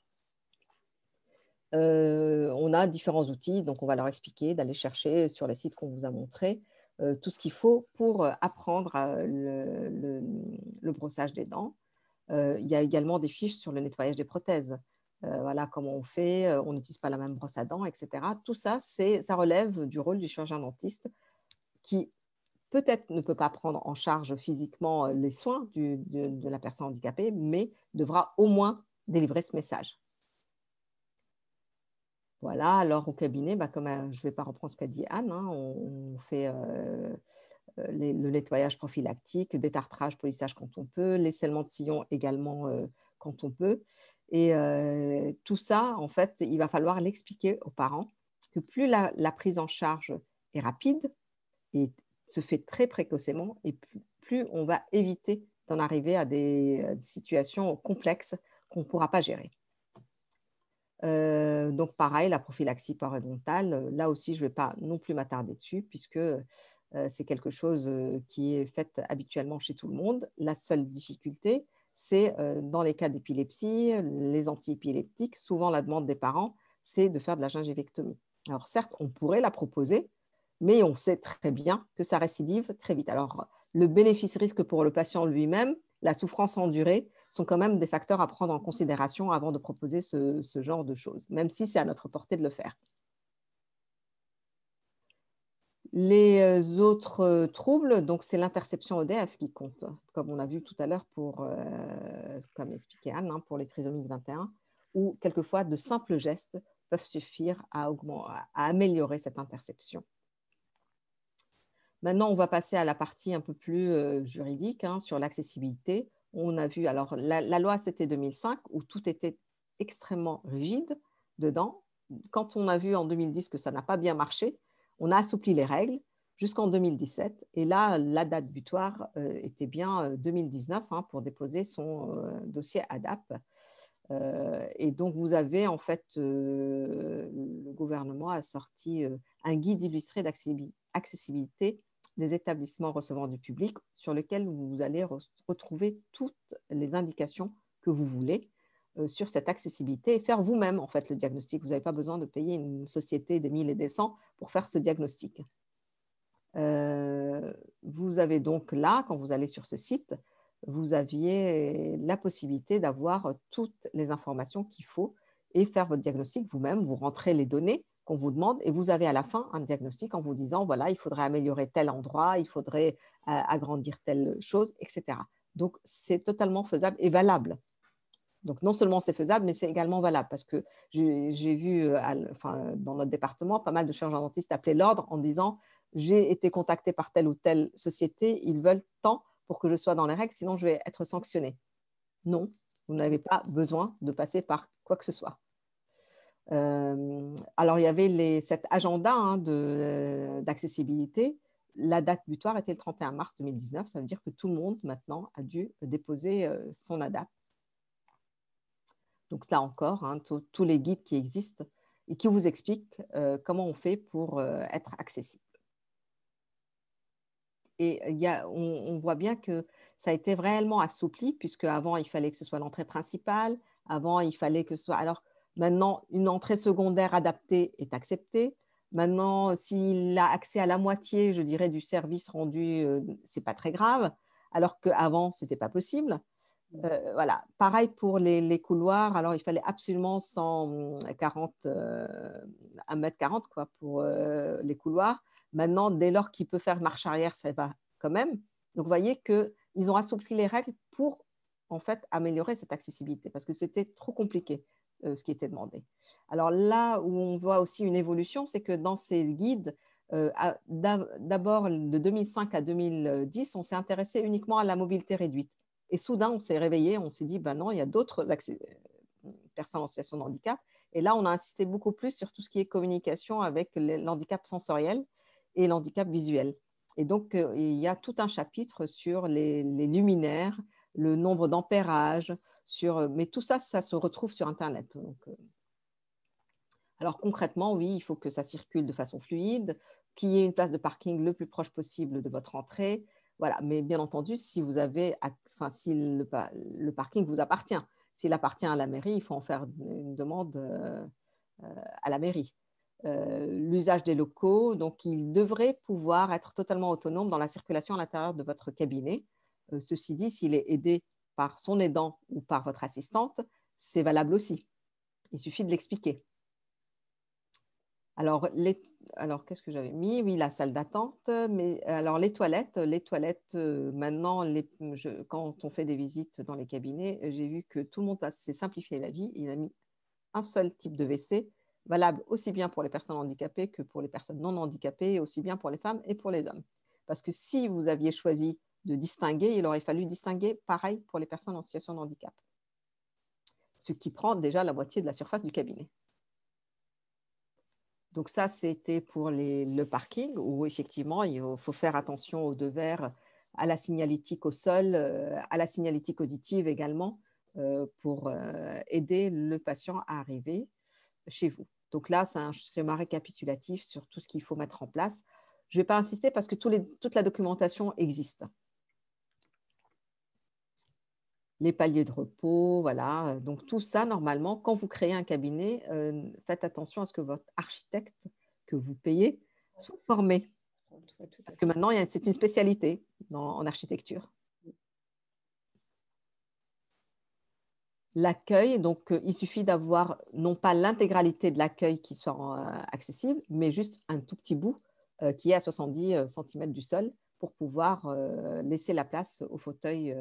On a différents outils, donc on va leur expliquer d'aller chercher sur les sites qu'on vous a montrés tout ce qu'il faut pour apprendre le brossage des dents. Il y a également des fiches sur le nettoyage des prothèses. Voilà comment on fait, on n'utilise pas la même brosse à dents, etc. Tout ça, ça relève du rôle du chirurgien dentiste qui peut-être ne peut pas prendre en charge physiquement les soins de la personne handicapée, mais devra au moins délivrer ce message. Voilà, alors au cabinet, comme je ne vais pas reprendre ce qu'a dit Anne, on fait le nettoyage prophylactique, détartrage, polissage quand on peut, l'aissellement de sillon également quand on peut. Et tout ça, en fait, il va falloir l'expliquer aux parents que plus la prise en charge est rapide et se fait très précocement, et plus on va éviter d'en arriver à des situations complexes qu'on ne pourra pas gérer. Donc, pareil, la prophylaxie parodontale, là aussi, je ne vais pas non plus m'attarder dessus puisque c'est quelque chose qui est fait habituellement chez tout le monde. La seule difficulté, c'est dans les cas d'épilepsie, les antiépileptiques, souvent la demande des parents, c'est de faire de la gingivectomie. Alors, certes, on pourrait la proposer, mais on sait très bien que ça récidive très vite. Alors, le bénéfice-risque pour le patient lui-même, la souffrance endurée, sont quand même des facteurs à prendre en considération avant de proposer ce genre de choses, même si c'est à notre portée de le faire. Les autres troubles, donc c'est l'interception EDF qui compte, comme on a vu tout à l'heure comme expliqué Anne, pour les trisomiques 21, où quelquefois de simples gestes peuvent suffire à améliorer cette interception. Maintenant, on va passer à la partie un peu plus juridique sur l'accessibilité. On a vu, alors la loi c'était 2005 où tout était extrêmement rigide dedans. Quand on a vu en 2010 que ça n'a pas bien marché, on a assoupli les règles jusqu'en 2017. Et là, la date butoir était bien 2019 pour déposer son dossier ADAP. Et donc, vous avez en fait, le gouvernement a sorti un guide illustré d'accessibilité des établissements recevant du public sur lequel vous allez retrouver toutes les indications que vous voulez sur cette accessibilité et faire vous-même en fait le diagnostic. Vous n'avez pas besoin de payer une société des 1000 et des 100 pour faire ce diagnostic. Vous avez donc là, quand vous allez sur ce site, vous aviez la possibilité d'avoir toutes les informations qu'il faut et faire votre diagnostic vous-même. Vous rentrez les données qu'on vous demande et vous avez à la fin un diagnostic en vous disant, voilà, il faudrait améliorer tel endroit, il faudrait agrandir telle chose, etc. Donc, c'est totalement faisable et valable. Donc, non seulement c'est faisable, mais c'est également valable parce que j'ai vu dans notre département pas mal de chirurgiens-dentistes appeler l'ordre en disant « j'ai été contacté par telle ou telle société, ils veulent tant pour que je sois dans les règles, sinon je vais être sanctionné. » Non, vous n'avez pas besoin de passer par quoi que ce soit. Alors, il y avait cet agenda d'accessibilité. La date butoir était le 31 mars 2019. Ça veut dire que tout le monde, maintenant, a dû déposer son ADAP. Donc, là encore, tous les guides qui existent et qui vous expliquent comment on fait pour être accessible. Et on voit bien que ça a été réellement assoupli, puisque avant il fallait que ce soit l'entrée principale. Avant, il fallait que ce soit… Alors, maintenant, une entrée secondaire adaptée est acceptée. Maintenant, s'il a accès à la moitié, je dirais, du service rendu, ce n'est pas très grave, alors qu'avant, ce n'était pas possible. Voilà. Pareil pour les couloirs. Alors, il fallait absolument 1m40 quoi, pour les couloirs. Maintenant, dès lors qu'il peut faire marche arrière, ça va quand même. Donc, vous voyez qu'ils ont assoupli les règles pour, en fait, améliorer cette accessibilité parce que c'était trop compliqué ce qui était demandé. Alors là où on voit aussi une évolution, c'est que dans ces guides, d'abord de 2005 à 2010, on s'est intéressé uniquement à la mobilité réduite. Et soudain, on s'est réveillé, on s'est dit, ben non, il y a d'autres personnes en situation de handicap. Et là, on a insisté beaucoup plus sur tout ce qui est communication avec l'handicap sensoriel et l'handicap visuel. Et donc, il y a tout un chapitre sur les luminaires, le nombre d'ampérages, mais tout ça, ça se retrouve sur Internet. Donc, alors concrètement, oui, il faut que ça circule de façon fluide, qu'il y ait une place de parking le plus proche possible de votre entrée. Voilà. Mais bien entendu, si le parking vous appartient, s'il appartient à la mairie, il faut en faire une demande à la mairie. L'usage des locaux, donc il devrait pouvoir être totalement autonome dans la circulation à l'intérieur de votre cabinet. Ceci dit, s'il est aidé par son aidant ou par votre assistante, c'est valable aussi. Il suffit de l'expliquer. Alors, qu'est-ce que j'avais mis? Oui, la salle d'attente. Mais alors, les toilettes, maintenant, quand on fait des visites dans les cabinets, j'ai vu que tout le monde s'est simplifié la vie. Il a mis un seul type de WC, valable aussi bien pour les personnes handicapées que pour les personnes non handicapées, aussi bien pour les femmes et pour les hommes. Parce que si vous aviez choisi de distinguer, il aurait fallu distinguer pareil pour les personnes en situation de handicap. Ce qui prend déjà la moitié de la surface du cabinet. Donc ça, c'était pour le parking où effectivement, il faut faire attention aux deux verres, à la signalétique au sol, à la signalétique auditive également, pour aider le patient à arriver chez vous. Donc là, c'est un schéma récapitulatif sur tout ce qu'il faut mettre en place. Je ne vais pas insister parce que toute la documentation existe. Les paliers de repos, voilà. Donc, tout ça, normalement, quand vous créez un cabinet, faites attention à ce que votre architecte que vous payez soit formé. Parce que maintenant, c'est une spécialité en architecture. L'accueil, donc, il suffit d'avoir non pas l'intégralité de l'accueil qui soit accessible, mais juste un tout petit bout qui est à 70 cm du sol pour pouvoir laisser la place au fauteuil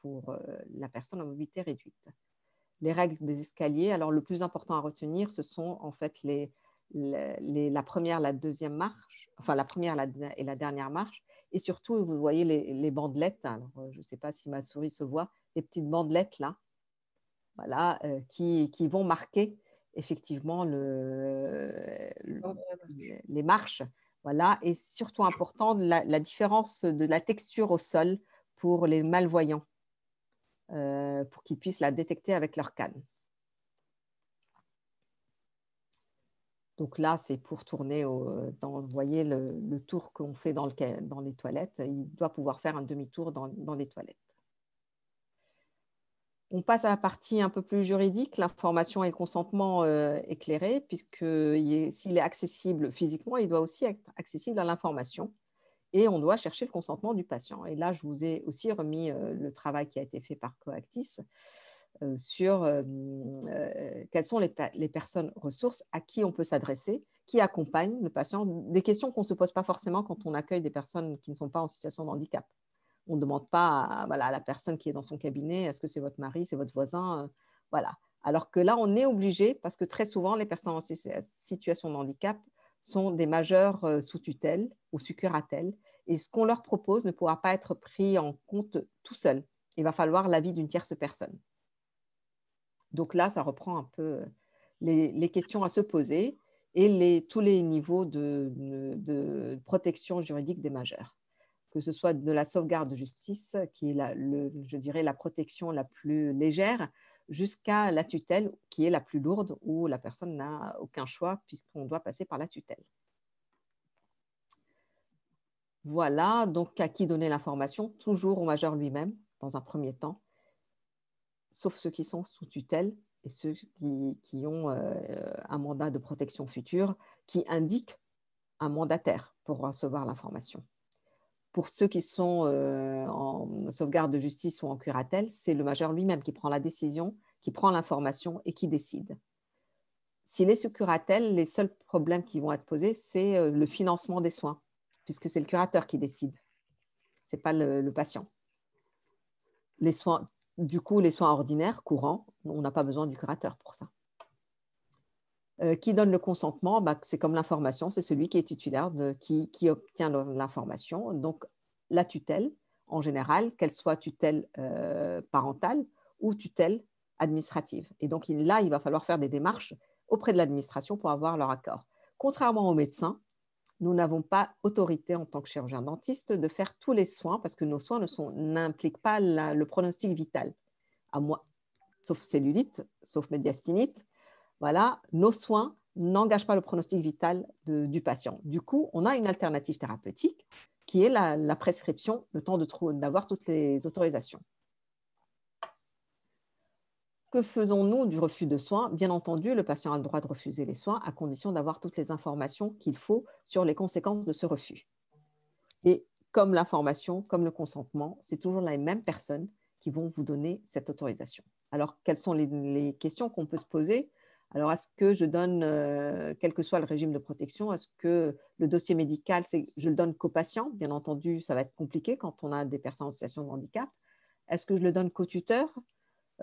pour la personne en mobilité réduite. Les règles des escaliers, alors le plus important à retenir, ce sont en fait la première, la deuxième marche, enfin la première et la dernière marche, et surtout, vous voyez les bandelettes, alors, je ne sais pas si ma souris se voit, les petites bandelettes là, voilà, qui vont marquer effectivement les marches. Voilà, et surtout important, la différence de la texture au sol pour les malvoyants, pour qu'ils puissent la détecter avec leur canne. Donc là, c'est pour tourner, vous voyez le tour qu'on fait dans les toilettes. Il doit pouvoir faire un demi-tour dans les toilettes. On passe à la partie un peu plus juridique, l'information et le consentement éclairé, puisque s'il est accessible physiquement, il doit aussi être accessible à l'information. Et on doit chercher le consentement du patient. Et là, je vous ai aussi remis le travail qui a été fait par Coactis sur quelles sont les personnes ressources à qui on peut s'adresser, qui accompagnent le patient. Des questions qu'on ne se pose pas forcément quand on accueille des personnes qui ne sont pas en situation de handicap. On ne demande pas à la personne qui est dans son cabinet, est-ce que c'est votre mari, c'est votre voisin, voilà. Alors que là, on est obligé, parce que très souvent, les personnes en situation de handicap sont des majeurs sous tutelle ou sous curatelle, et ce qu'on leur propose ne pourra pas être pris en compte tout seul. Il va falloir l'avis d'une tierce personne. Donc là, ça reprend un peu les questions à se poser et tous les niveaux de protection juridique des majeurs, que ce soit de la sauvegarde de justice, qui est je dirais la protection la plus légère, jusqu'à la tutelle, qui est la plus lourde, où la personne n'a aucun choix puisqu'on doit passer par la tutelle. Voilà, donc à qui donner l'information? Toujours au majeur lui-même, dans un premier temps, sauf ceux qui sont sous tutelle et ceux qui ont un mandat de protection future qui indique un mandataire pour recevoir l'information. Pour ceux qui sont en sauvegarde de justice ou en curatelle, c'est le majeur lui-même qui prend la décision, qui prend l'information et qui décide. S'il est sous curatelle, les seuls problèmes qui vont être posés, c'est le financement des soins, puisque c'est le curateur qui décide, ce n'est pas le patient. Les soins, du coup, les soins ordinaires, courants, on n'a pas besoin du curateur pour ça. Qui donne le consentement? C'est comme l'information, c'est celui qui est titulaire, qui obtient l'information. Donc, la tutelle, en général, qu'elle soit tutelle parentale ou tutelle administrative. Et donc, là, il va falloir faire des démarches auprès de l'administration pour avoir leur accord. Contrairement aux médecins, nous n'avons pas autorité en tant que chirurgien dentiste de faire tous les soins parce que nos soins n'impliquent pas le pronostic vital. Sauf cellulite, sauf médiastinite, voilà, nos soins n'engagent pas le pronostic vital du patient. Du coup, on a une alternative thérapeutique qui est la prescription, le temps d'avoir toutes les autorisations. Que faisons-nous du refus de soins? Bien entendu, le patient a le droit de refuser les soins à condition d'avoir toutes les informations qu'il faut sur les conséquences de ce refus. Et comme l'information, comme le consentement, c'est toujours les mêmes personnes qui vont vous donner cette autorisation. Alors, quelles sont les questions qu'on peut se poser? Alors, est-ce que je donne, quel que soit le régime de protection, est-ce que le dossier médical, je le donne qu'au patient? Bien entendu, ça va être compliqué quand on a des personnes en situation de handicap. Est-ce que je le donne qu'au tuteur?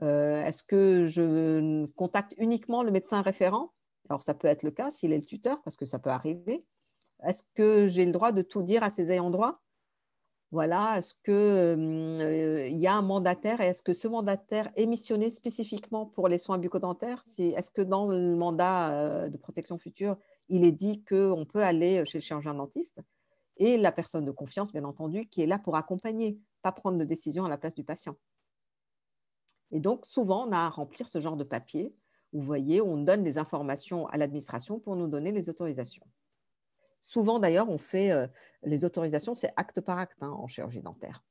Est-ce que je contacte uniquement le médecin référent? Alors, ça peut être le cas s'il est le tuteur, parce que ça peut arriver. Est-ce que j'ai le droit de tout dire à ses ayants droit? Voilà, est-ce qu'il y a un mandataire et est-ce que ce mandataire est missionné spécifiquement pour les soins bucco-dentaires? Est-ce que dans le mandat de protection future, il est dit qu'on peut aller chez le chirurgien dentiste? Et la personne de confiance, bien entendu, qui est là pour accompagner, pas prendre de décision à la place du patient. Et donc, souvent, on a à remplir ce genre de papier. Vous voyez, on donne des informations à l'administration pour nous donner les autorisations. Souvent, d'ailleurs, on fait les autorisations, c'est acte par acte en chirurgie dentaire.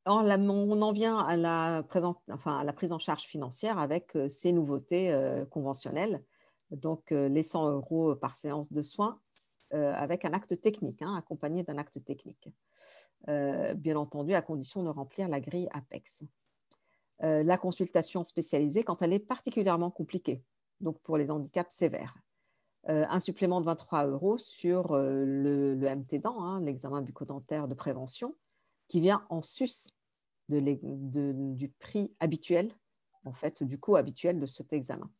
On en vient à la prise en charge financière avec ces nouveautés conventionnelles. Donc, les 100 € par séance de soins avec un acte technique, accompagné d'un acte technique. Bien entendu, à condition de remplir la grille APEX. La consultation spécialisée quand elle est particulièrement compliquée, donc pour les handicaps sévères. Un supplément de 23 € sur le MT-dent, l'examen bucco-dentaire de prévention, qui vient en sus du prix habituel, en fait, du coût habituel de cet examen.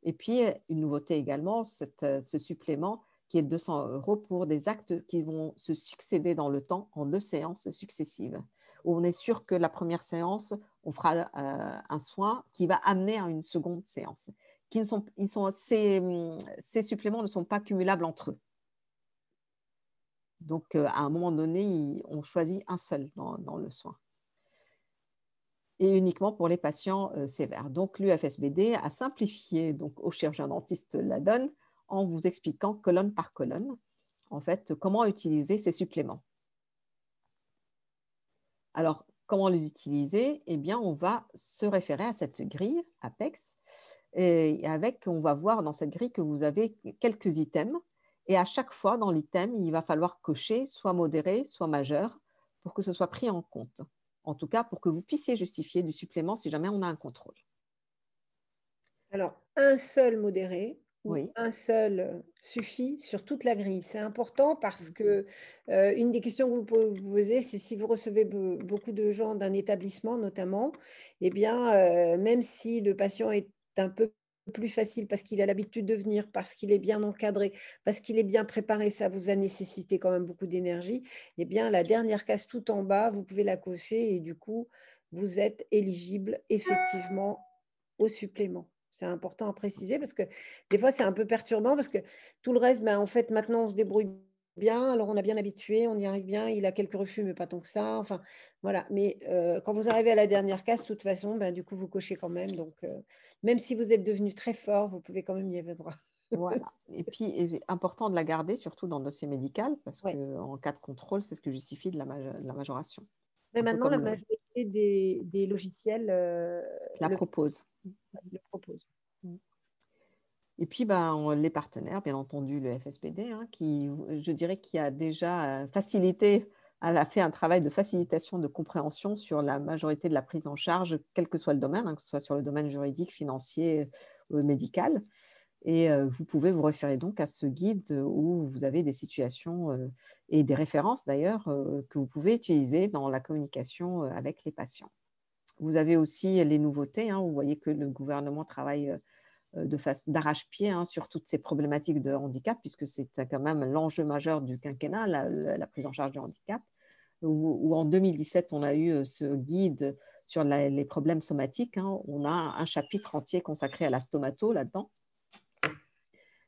Et puis, une nouveauté également, ce supplément qui est de 200 € pour des actes qui vont se succéder dans le temps en 2 séances successives. Où on est sûr que la première séance, on fera un soin qui va amener à une seconde séance. Ces suppléments ne sont pas cumulables entre eux. Donc, à un moment donné, on choisit un seul dans le soin. Et uniquement pour les patients sévères. Donc, l'UFSBD a simplifié donc, aux chirurgiens dentistes la donne en vous expliquant colonne par colonne, en fait, comment utiliser ces suppléments. Alors, comment les utiliser? Eh bien, on va se référer à cette grille Apex, et on va voir dans cette grille que vous avez quelques items, et à chaque fois dans l'item, il va falloir cocher soit modéré, soit majeur, pour que ce soit pris en compte. En tout cas, pour que vous puissiez justifier du supplément si jamais on a un contrôle.
Alors, un seul modéré ou
Oui.
un seul suffit sur toute la grille. C'est important parce que une des questions que vous pouvez vous poser, c'est si vous recevez beaucoup de gens d'un établissement notamment, eh bien, même si le patient est un peu plus facile parce qu'il a l'habitude de venir, parce qu'il est bien encadré, parce qu'il est bien préparé, ça vous a nécessité quand même beaucoup d'énergie, eh bien, la dernière case tout en bas, vous pouvez la cocher et du coup, vous êtes éligible effectivement au supplément. C'est important à préciser parce que des fois, c'est un peu perturbant parce que tout le reste, ben, en fait, maintenant, on se débrouille bien. Alors, on a bien habitué, on y arrive bien. Il a quelques refus, mais pas tant que ça. Enfin, voilà. Mais quand vous arrivez à la dernière case, de toute façon, ben, du coup, vous cochez quand même. Donc, même si vous êtes devenu très fort, vous pouvez quand même y avoir droit.
Voilà. Et puis, il est important de la garder, surtout dans le dossier médical, parce
Ouais.
qu'en cas de contrôle, c'est ce qui justifie de la majoration.
Mais
Un peu
maintenant, la
comme
majorité des logiciels
la propose.
le proposent.
Et puis, ben, les partenaires, bien entendu, le FSBD, hein, qui, je dirais, qui a déjà facilité, elle a fait un travail de facilitation de compréhension sur la majorité de la prise en charge, quel que soit le domaine, hein, que ce soit sur le domaine juridique, financier, médical. Et vous pouvez vous référer donc à ce guide où vous avez des situations et des références d'ailleurs que vous pouvez utiliser dans la communication avec les patients. Vous avez aussi les nouveautés, hein, vous voyez que le gouvernement travaille d'arrache-pied hein, sur toutes ces problématiques de handicap, puisque c'est quand même l'enjeu majeur du quinquennat, la prise en charge du handicap, où en 2017, on a eu ce guide sur les problèmes somatiques. Hein. On a un chapitre entier consacré à la stomato là-dedans.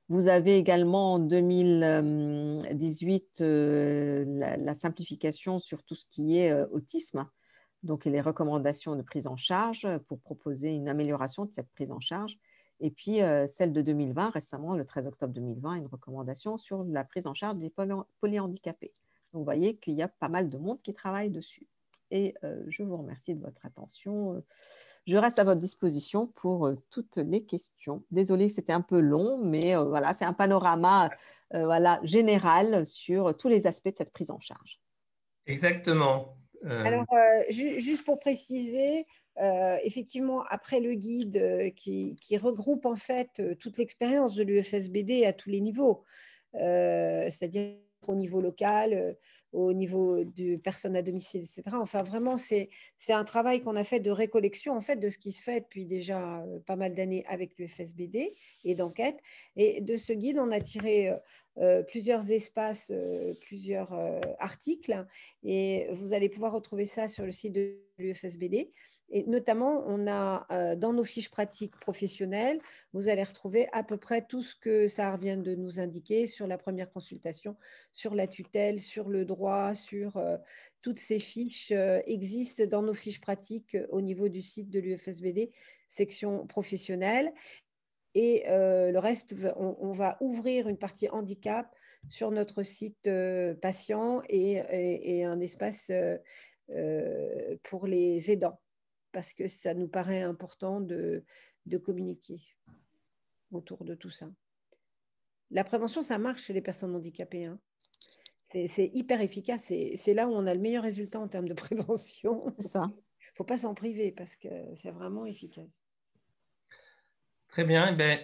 Vous avez également en 2018 la simplification sur tout ce qui est autisme, donc les recommandations de prise en charge pour proposer une amélioration de cette prise en charge. Et puis celle de 2020, récemment, le 13 octobre 2020, une recommandation sur la prise en charge des polyhandicapés. Donc vous voyez qu'il y a pas mal de monde qui travaille dessus. Et je vous remercie de votre attention. Je reste à votre disposition pour toutes les questions. Désolée, c'était un peu long, mais voilà, c'est un panorama voilà, général sur tous les aspects de cette prise en charge.
Exactement.
Alors, juste pour préciser, effectivement, après le guide qui regroupe en fait toute l'expérience de l'UFSBD à tous les niveaux, c'est-à-dire au niveau local, au niveau de personnes à domicile, etc. Enfin, vraiment, c'est un travail qu'on a fait de récollection en fait de ce qui se fait depuis déjà pas mal d'années avec l'UFSBD et d'enquête. Et de ce guide, on a tiré plusieurs espaces, plusieurs articles, et vous allez pouvoir retrouver ça sur le site de l'UFSBD. Et notamment, on a dans nos fiches pratiques professionnelles, vous allez retrouver à peu près tout ce que ça vient de nous indiquer sur la première consultation, sur la tutelle, sur le droit, sur toutes ces fiches existent dans nos fiches pratiques au niveau du site de l'UFSBD, section professionnelle. Et le reste, on va ouvrir une partie handicap sur notre site patient et un espace pour les aidants, parce que ça nous paraît important de communiquer autour de tout ça. La prévention, ça marche chez les personnes handicapées. Hein. C'est hyper efficace. C'est là où on a le meilleur résultat en termes de prévention.
C'est ça.
Il ne faut pas s'en priver parce que c'est vraiment efficace.
Très bien. Eh bien,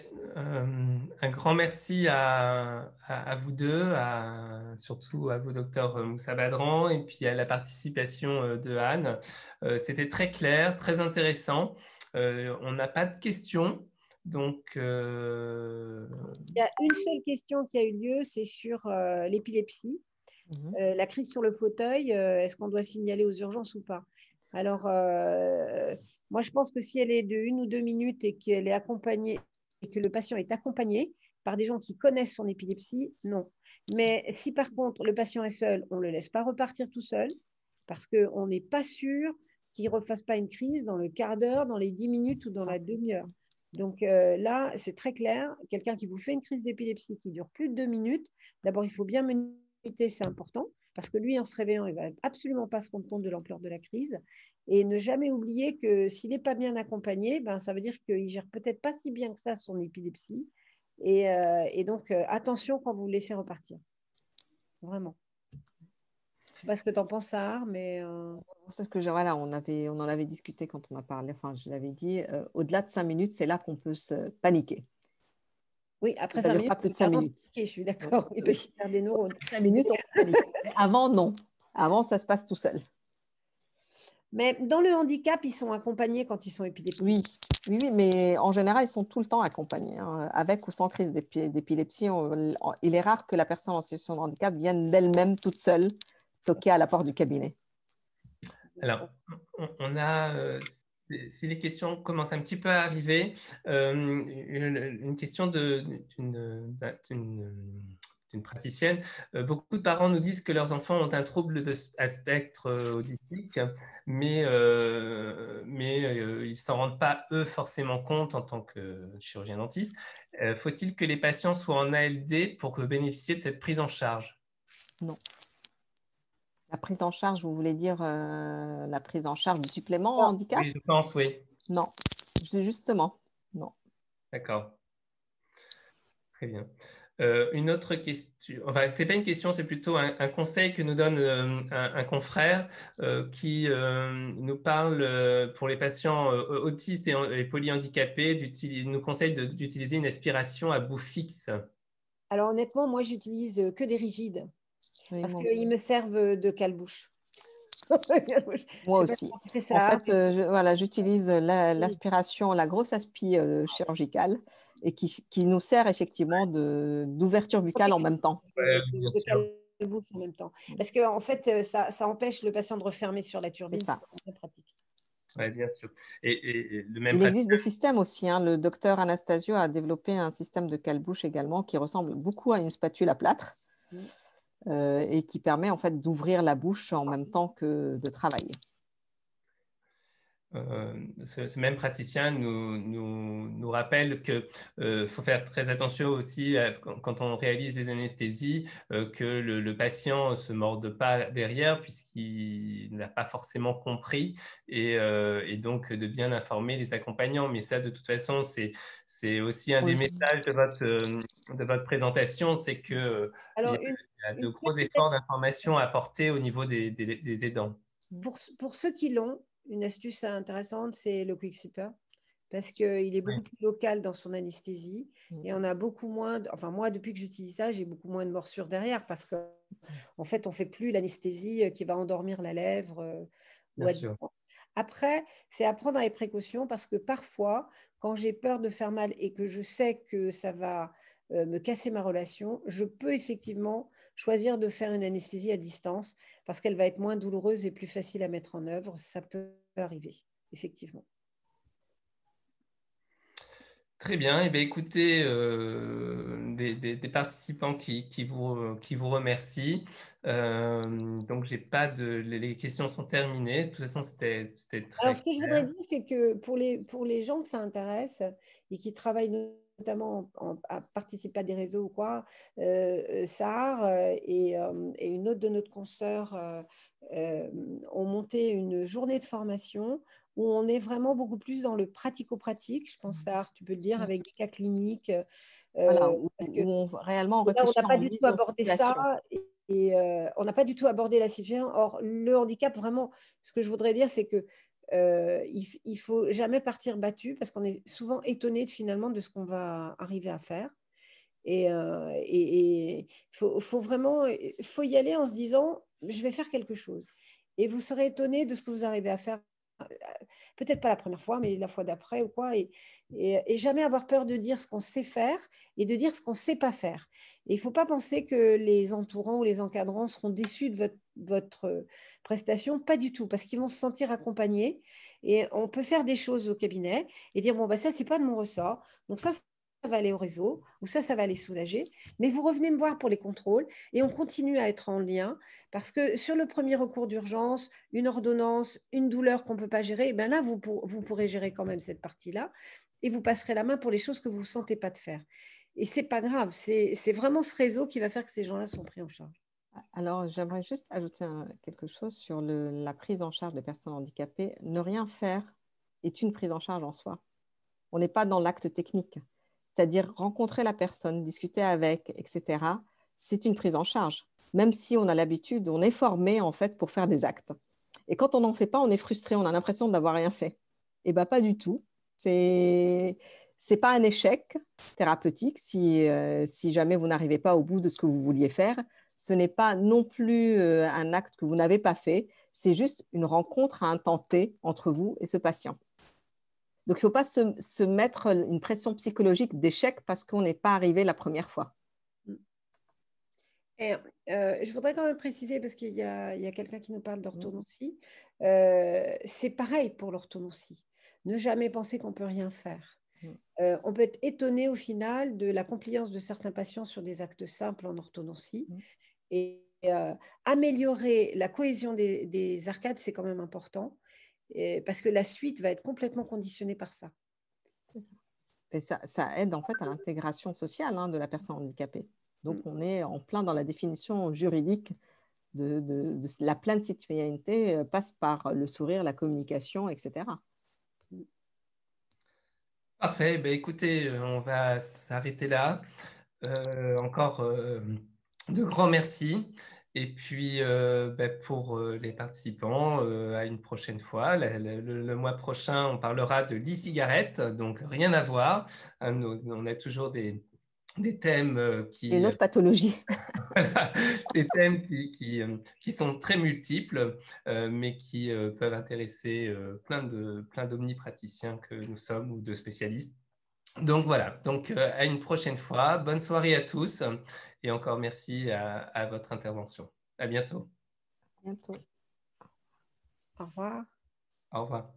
un grand merci à vous deux, surtout à vous, docteur Moussa Badran, et puis à la participation de Anne. C'était très clair, très intéressant. On n'a pas de questions. Donc,
il y a une seule question qui a eu lieu, c'est sur l'épilepsie. La crise sur le fauteuil, est-ce qu'on doit signaler aux urgences ou pas? Alors, moi, je pense que si elle est de 1 ou 2 minutes et qu'elle est accompagnée, et que le patient est accompagné par des gens qui connaissent son épilepsie, non. Mais si par contre, le patient est seul, on ne le laisse pas repartir tout seul parce qu'on n'est pas sûr qu'il ne refasse pas une crise dans le quart d'heure, dans les 10 minutes ou dans la demi-heure. Donc là, c'est très clair. Quelqu'un qui vous fait une crise d'épilepsie qui dure plus de 2 minutes, d'abord, il faut bien minuter, c'est important, parce que lui, en se réveillant, il ne va absolument pas se rendre compte de l'ampleur de la crise. Et ne jamais oublier que s'il n'est pas bien accompagné, ben, ça veut dire qu'il ne gère peut-être pas si bien que ça son épilepsie. Et donc, attention quand vous le laissez repartir. Vraiment. Je ne sais pas ce que tu en penses, Sahar, mais…
C'est ce que voilà, on en avait discuté quand on a parlé, enfin, je l'avais dit, au-delà de 5 minutes, c'est là qu'on peut se paniquer.
Oui, après
ça
5
ne dure
minutes,
pas plus de 5 minutes.
Je suis d'accord, il peut se faire des neurones.
5 minutes, on panique. Avant, non. Avant, ça se passe tout seul.
Mais dans le handicap, ils sont accompagnés quand ils sont épileptiques.
Oui, mais en général, ils sont tout le temps accompagnés. Hein. Avec ou sans crise d'épilepsie, il est rare que la personne en situation de handicap vienne d'elle-même toute seule toquer à la porte du cabinet.
Alors, on a, si les questions commencent un petit peu à arriver, une question d'une praticienne. Beaucoup de parents nous disent que leurs enfants ont un trouble à spectre autistique, mais ils ne s'en rendent pas, eux, forcément compte en tant que chirurgien dentiste. Faut-il que les patients soient en ALD pour bénéficier de cette prise en charge?
Non. La prise en charge, vous voulez dire la prise en charge du supplément handicap?
Oui, je pense, oui.
Non, justement, non.
D'accord. Très bien. Une autre question, enfin, ce n'est pas une question, c'est plutôt un conseil que nous donne un confrère qui nous parle pour les patients autistes et polyhandicapés, nous conseille d'utiliser une aspiration à bout fixe.
Alors honnêtement, moi, j'utilise que des rigides
Oui,
parce
moi
qu'ils me servent de cale-bouche.
Moi aussi. En fait, voilà, j'utilise l'aspiration, la grosse aspi chirurgicale et qui nous sert effectivement d'ouverture buccale en même temps.
Bien
de
sûr.
cale-bouche en même temps. Parce qu'en en fait, ça empêche le patient de refermer sur la turbine.
C'est ça.
C'est très pratique.
Oui, bien sûr. Et le même
Il existe des systèmes aussi. Hein. Le docteur Anastasio a développé un système de cale-bouche également qui ressemble beaucoup à une spatule à plâtre et qui permet en fait d'ouvrir la bouche en même temps que de travailler.
Ce même praticien nous rappelle qu'il faut faire très attention aussi quand on réalise les anesthésies, que le patient ne se morde pas derrière puisqu'il n'a pas forcément compris et donc de bien informer les accompagnants. Mais ça, de toute façon, c'est aussi un des messages de votre présentation, c'est qu'il y a de gros efforts d'information à apporter au niveau des aidants.
Pour ceux qui l'ont, une astuce intéressante, c'est le quick sipper parce qu'il est beaucoup plus local dans son anesthésie et on a beaucoup moins, enfin moi depuis que j'utilise ça, j'ai beaucoup moins de morsures derrière parce qu'en fait on ne fait plus l'anesthésie qui va endormir la lèvre ou à distance. Après, c'est à prendre avec précaution parce que parfois, quand j'ai peur de faire mal et que je sais que ça va me casser ma relation, je peux effectivement choisir de faire une anesthésie à distance parce qu'elle va être moins douloureuse et plus facile à mettre en œuvre. Ça peut arriver, effectivement.
Très bien. Eh bien, écoutez, des participants qui vous remercient. Donc, j'ai pas les questions sont terminées. De toute façon, c'était très
Alors, ce que je voudrais
clair.
dire, c'est que pour les gens que ça intéresse et qui travaillent notamment à participer à des réseaux ou quoi, Sahar et une autre de notre consoeur ont monté une journée de formation où on est vraiment beaucoup plus dans le pratico-pratique. Je pense, Sahar, tu peux le dire, avec des cas cliniques.
Voilà, où réellement on
Là, on
réfléchit
n'a pas
en
du
mise
tout
en
abordé ça
situation.
et on n'a pas du tout abordé la situation. Or, le handicap, vraiment, ce que je voudrais dire, c'est que il ne faut jamais partir battu parce qu'on est souvent étonné finalement de ce qu'on va arriver à faire. Et il faut vraiment faut y aller en se disant, je vais faire quelque chose. Et vous serez étonné de ce que vous arrivez à faire. Peut-être pas la première fois, mais la fois d'après ou quoi. Et jamais avoir peur de dire ce qu'on sait faire et de dire ce qu'on ne sait pas faire. Et il ne faut pas penser que les entourants ou les encadrants seront déçus de votre prestation. Pas du tout, parce qu'ils vont se sentir accompagnés. Et on peut faire des choses au cabinet et dire, bon, bah, ça, ce n'est pas de mon ressort. Donc ça va aller au réseau, ou ça va les soulager. Mais vous revenez me voir pour les contrôles et on continue à être en lien parce que sur le premier recours d'urgence, une ordonnance, une douleur qu'on ne peut pas gérer, ben là, vous pourrez gérer quand même cette partie-là. et vous passerez la main pour les choses que vous ne sentez pas de faire. Et ce n'est pas grave, c'est vraiment ce réseau qui va faire que ces gens-là sont pris en charge.
Alors, j'aimerais juste ajouter quelque chose sur la prise en charge des personnes handicapées. Ne rien faire est une prise en charge en soi. On n'est pas dans l'acte technique. C'est-à-dire rencontrer la personne, discuter avec, etc. C'est une prise en charge. Même si on a l'habitude, on est formé en fait pour faire des actes. Et quand on n'en fait pas, on est frustré, on a l'impression d'avoir rien fait. Et bien, pas du tout. C'est pas un échec thérapeutique si jamais vous n'arrivez pas au bout de ce que vous vouliez faire. Ce n'est pas non plus un acte que vous n'avez pas fait. C'est juste une rencontre à un temps T entre vous et ce patient. Donc, il ne faut pas se mettre une pression psychologique d'échec parce qu'on n'est pas arrivé la première fois.
Et, je voudrais quand même préciser, parce qu'il y a quelqu'un qui nous parle d'orthodontie, c'est pareil pour l'orthodontie. Ne jamais penser qu'on ne peut rien faire. On peut être étonné au final de la compliance de certains patients sur des actes simples en orthodontie. Et améliorer la cohésion des arcades, c'est quand même important, parce que la suite va être complètement conditionnée par ça.
Et ça aide en fait à l'intégration sociale de la personne handicapée. Donc, on est en plein dans la définition juridique de la pleine citoyenneté passe par le sourire, la communication, etc.
Parfait. Ben, écoutez, on va s'arrêter là. Encore de grands merci. Et puis, ben, pour les participants, à une prochaine fois. Le mois prochain, on parlera de l'e-cigarette, donc rien à voir. On a toujours des thèmes
Une autre pathologie.
voilà, des thèmes qui sont très multiples, mais qui peuvent intéresser plein d'omnipraticiens que nous sommes ou de spécialistes. Donc voilà, donc à une prochaine fois. Bonne soirée à tous et encore merci à votre intervention. À bientôt.
À bientôt.
Au revoir.
Au revoir.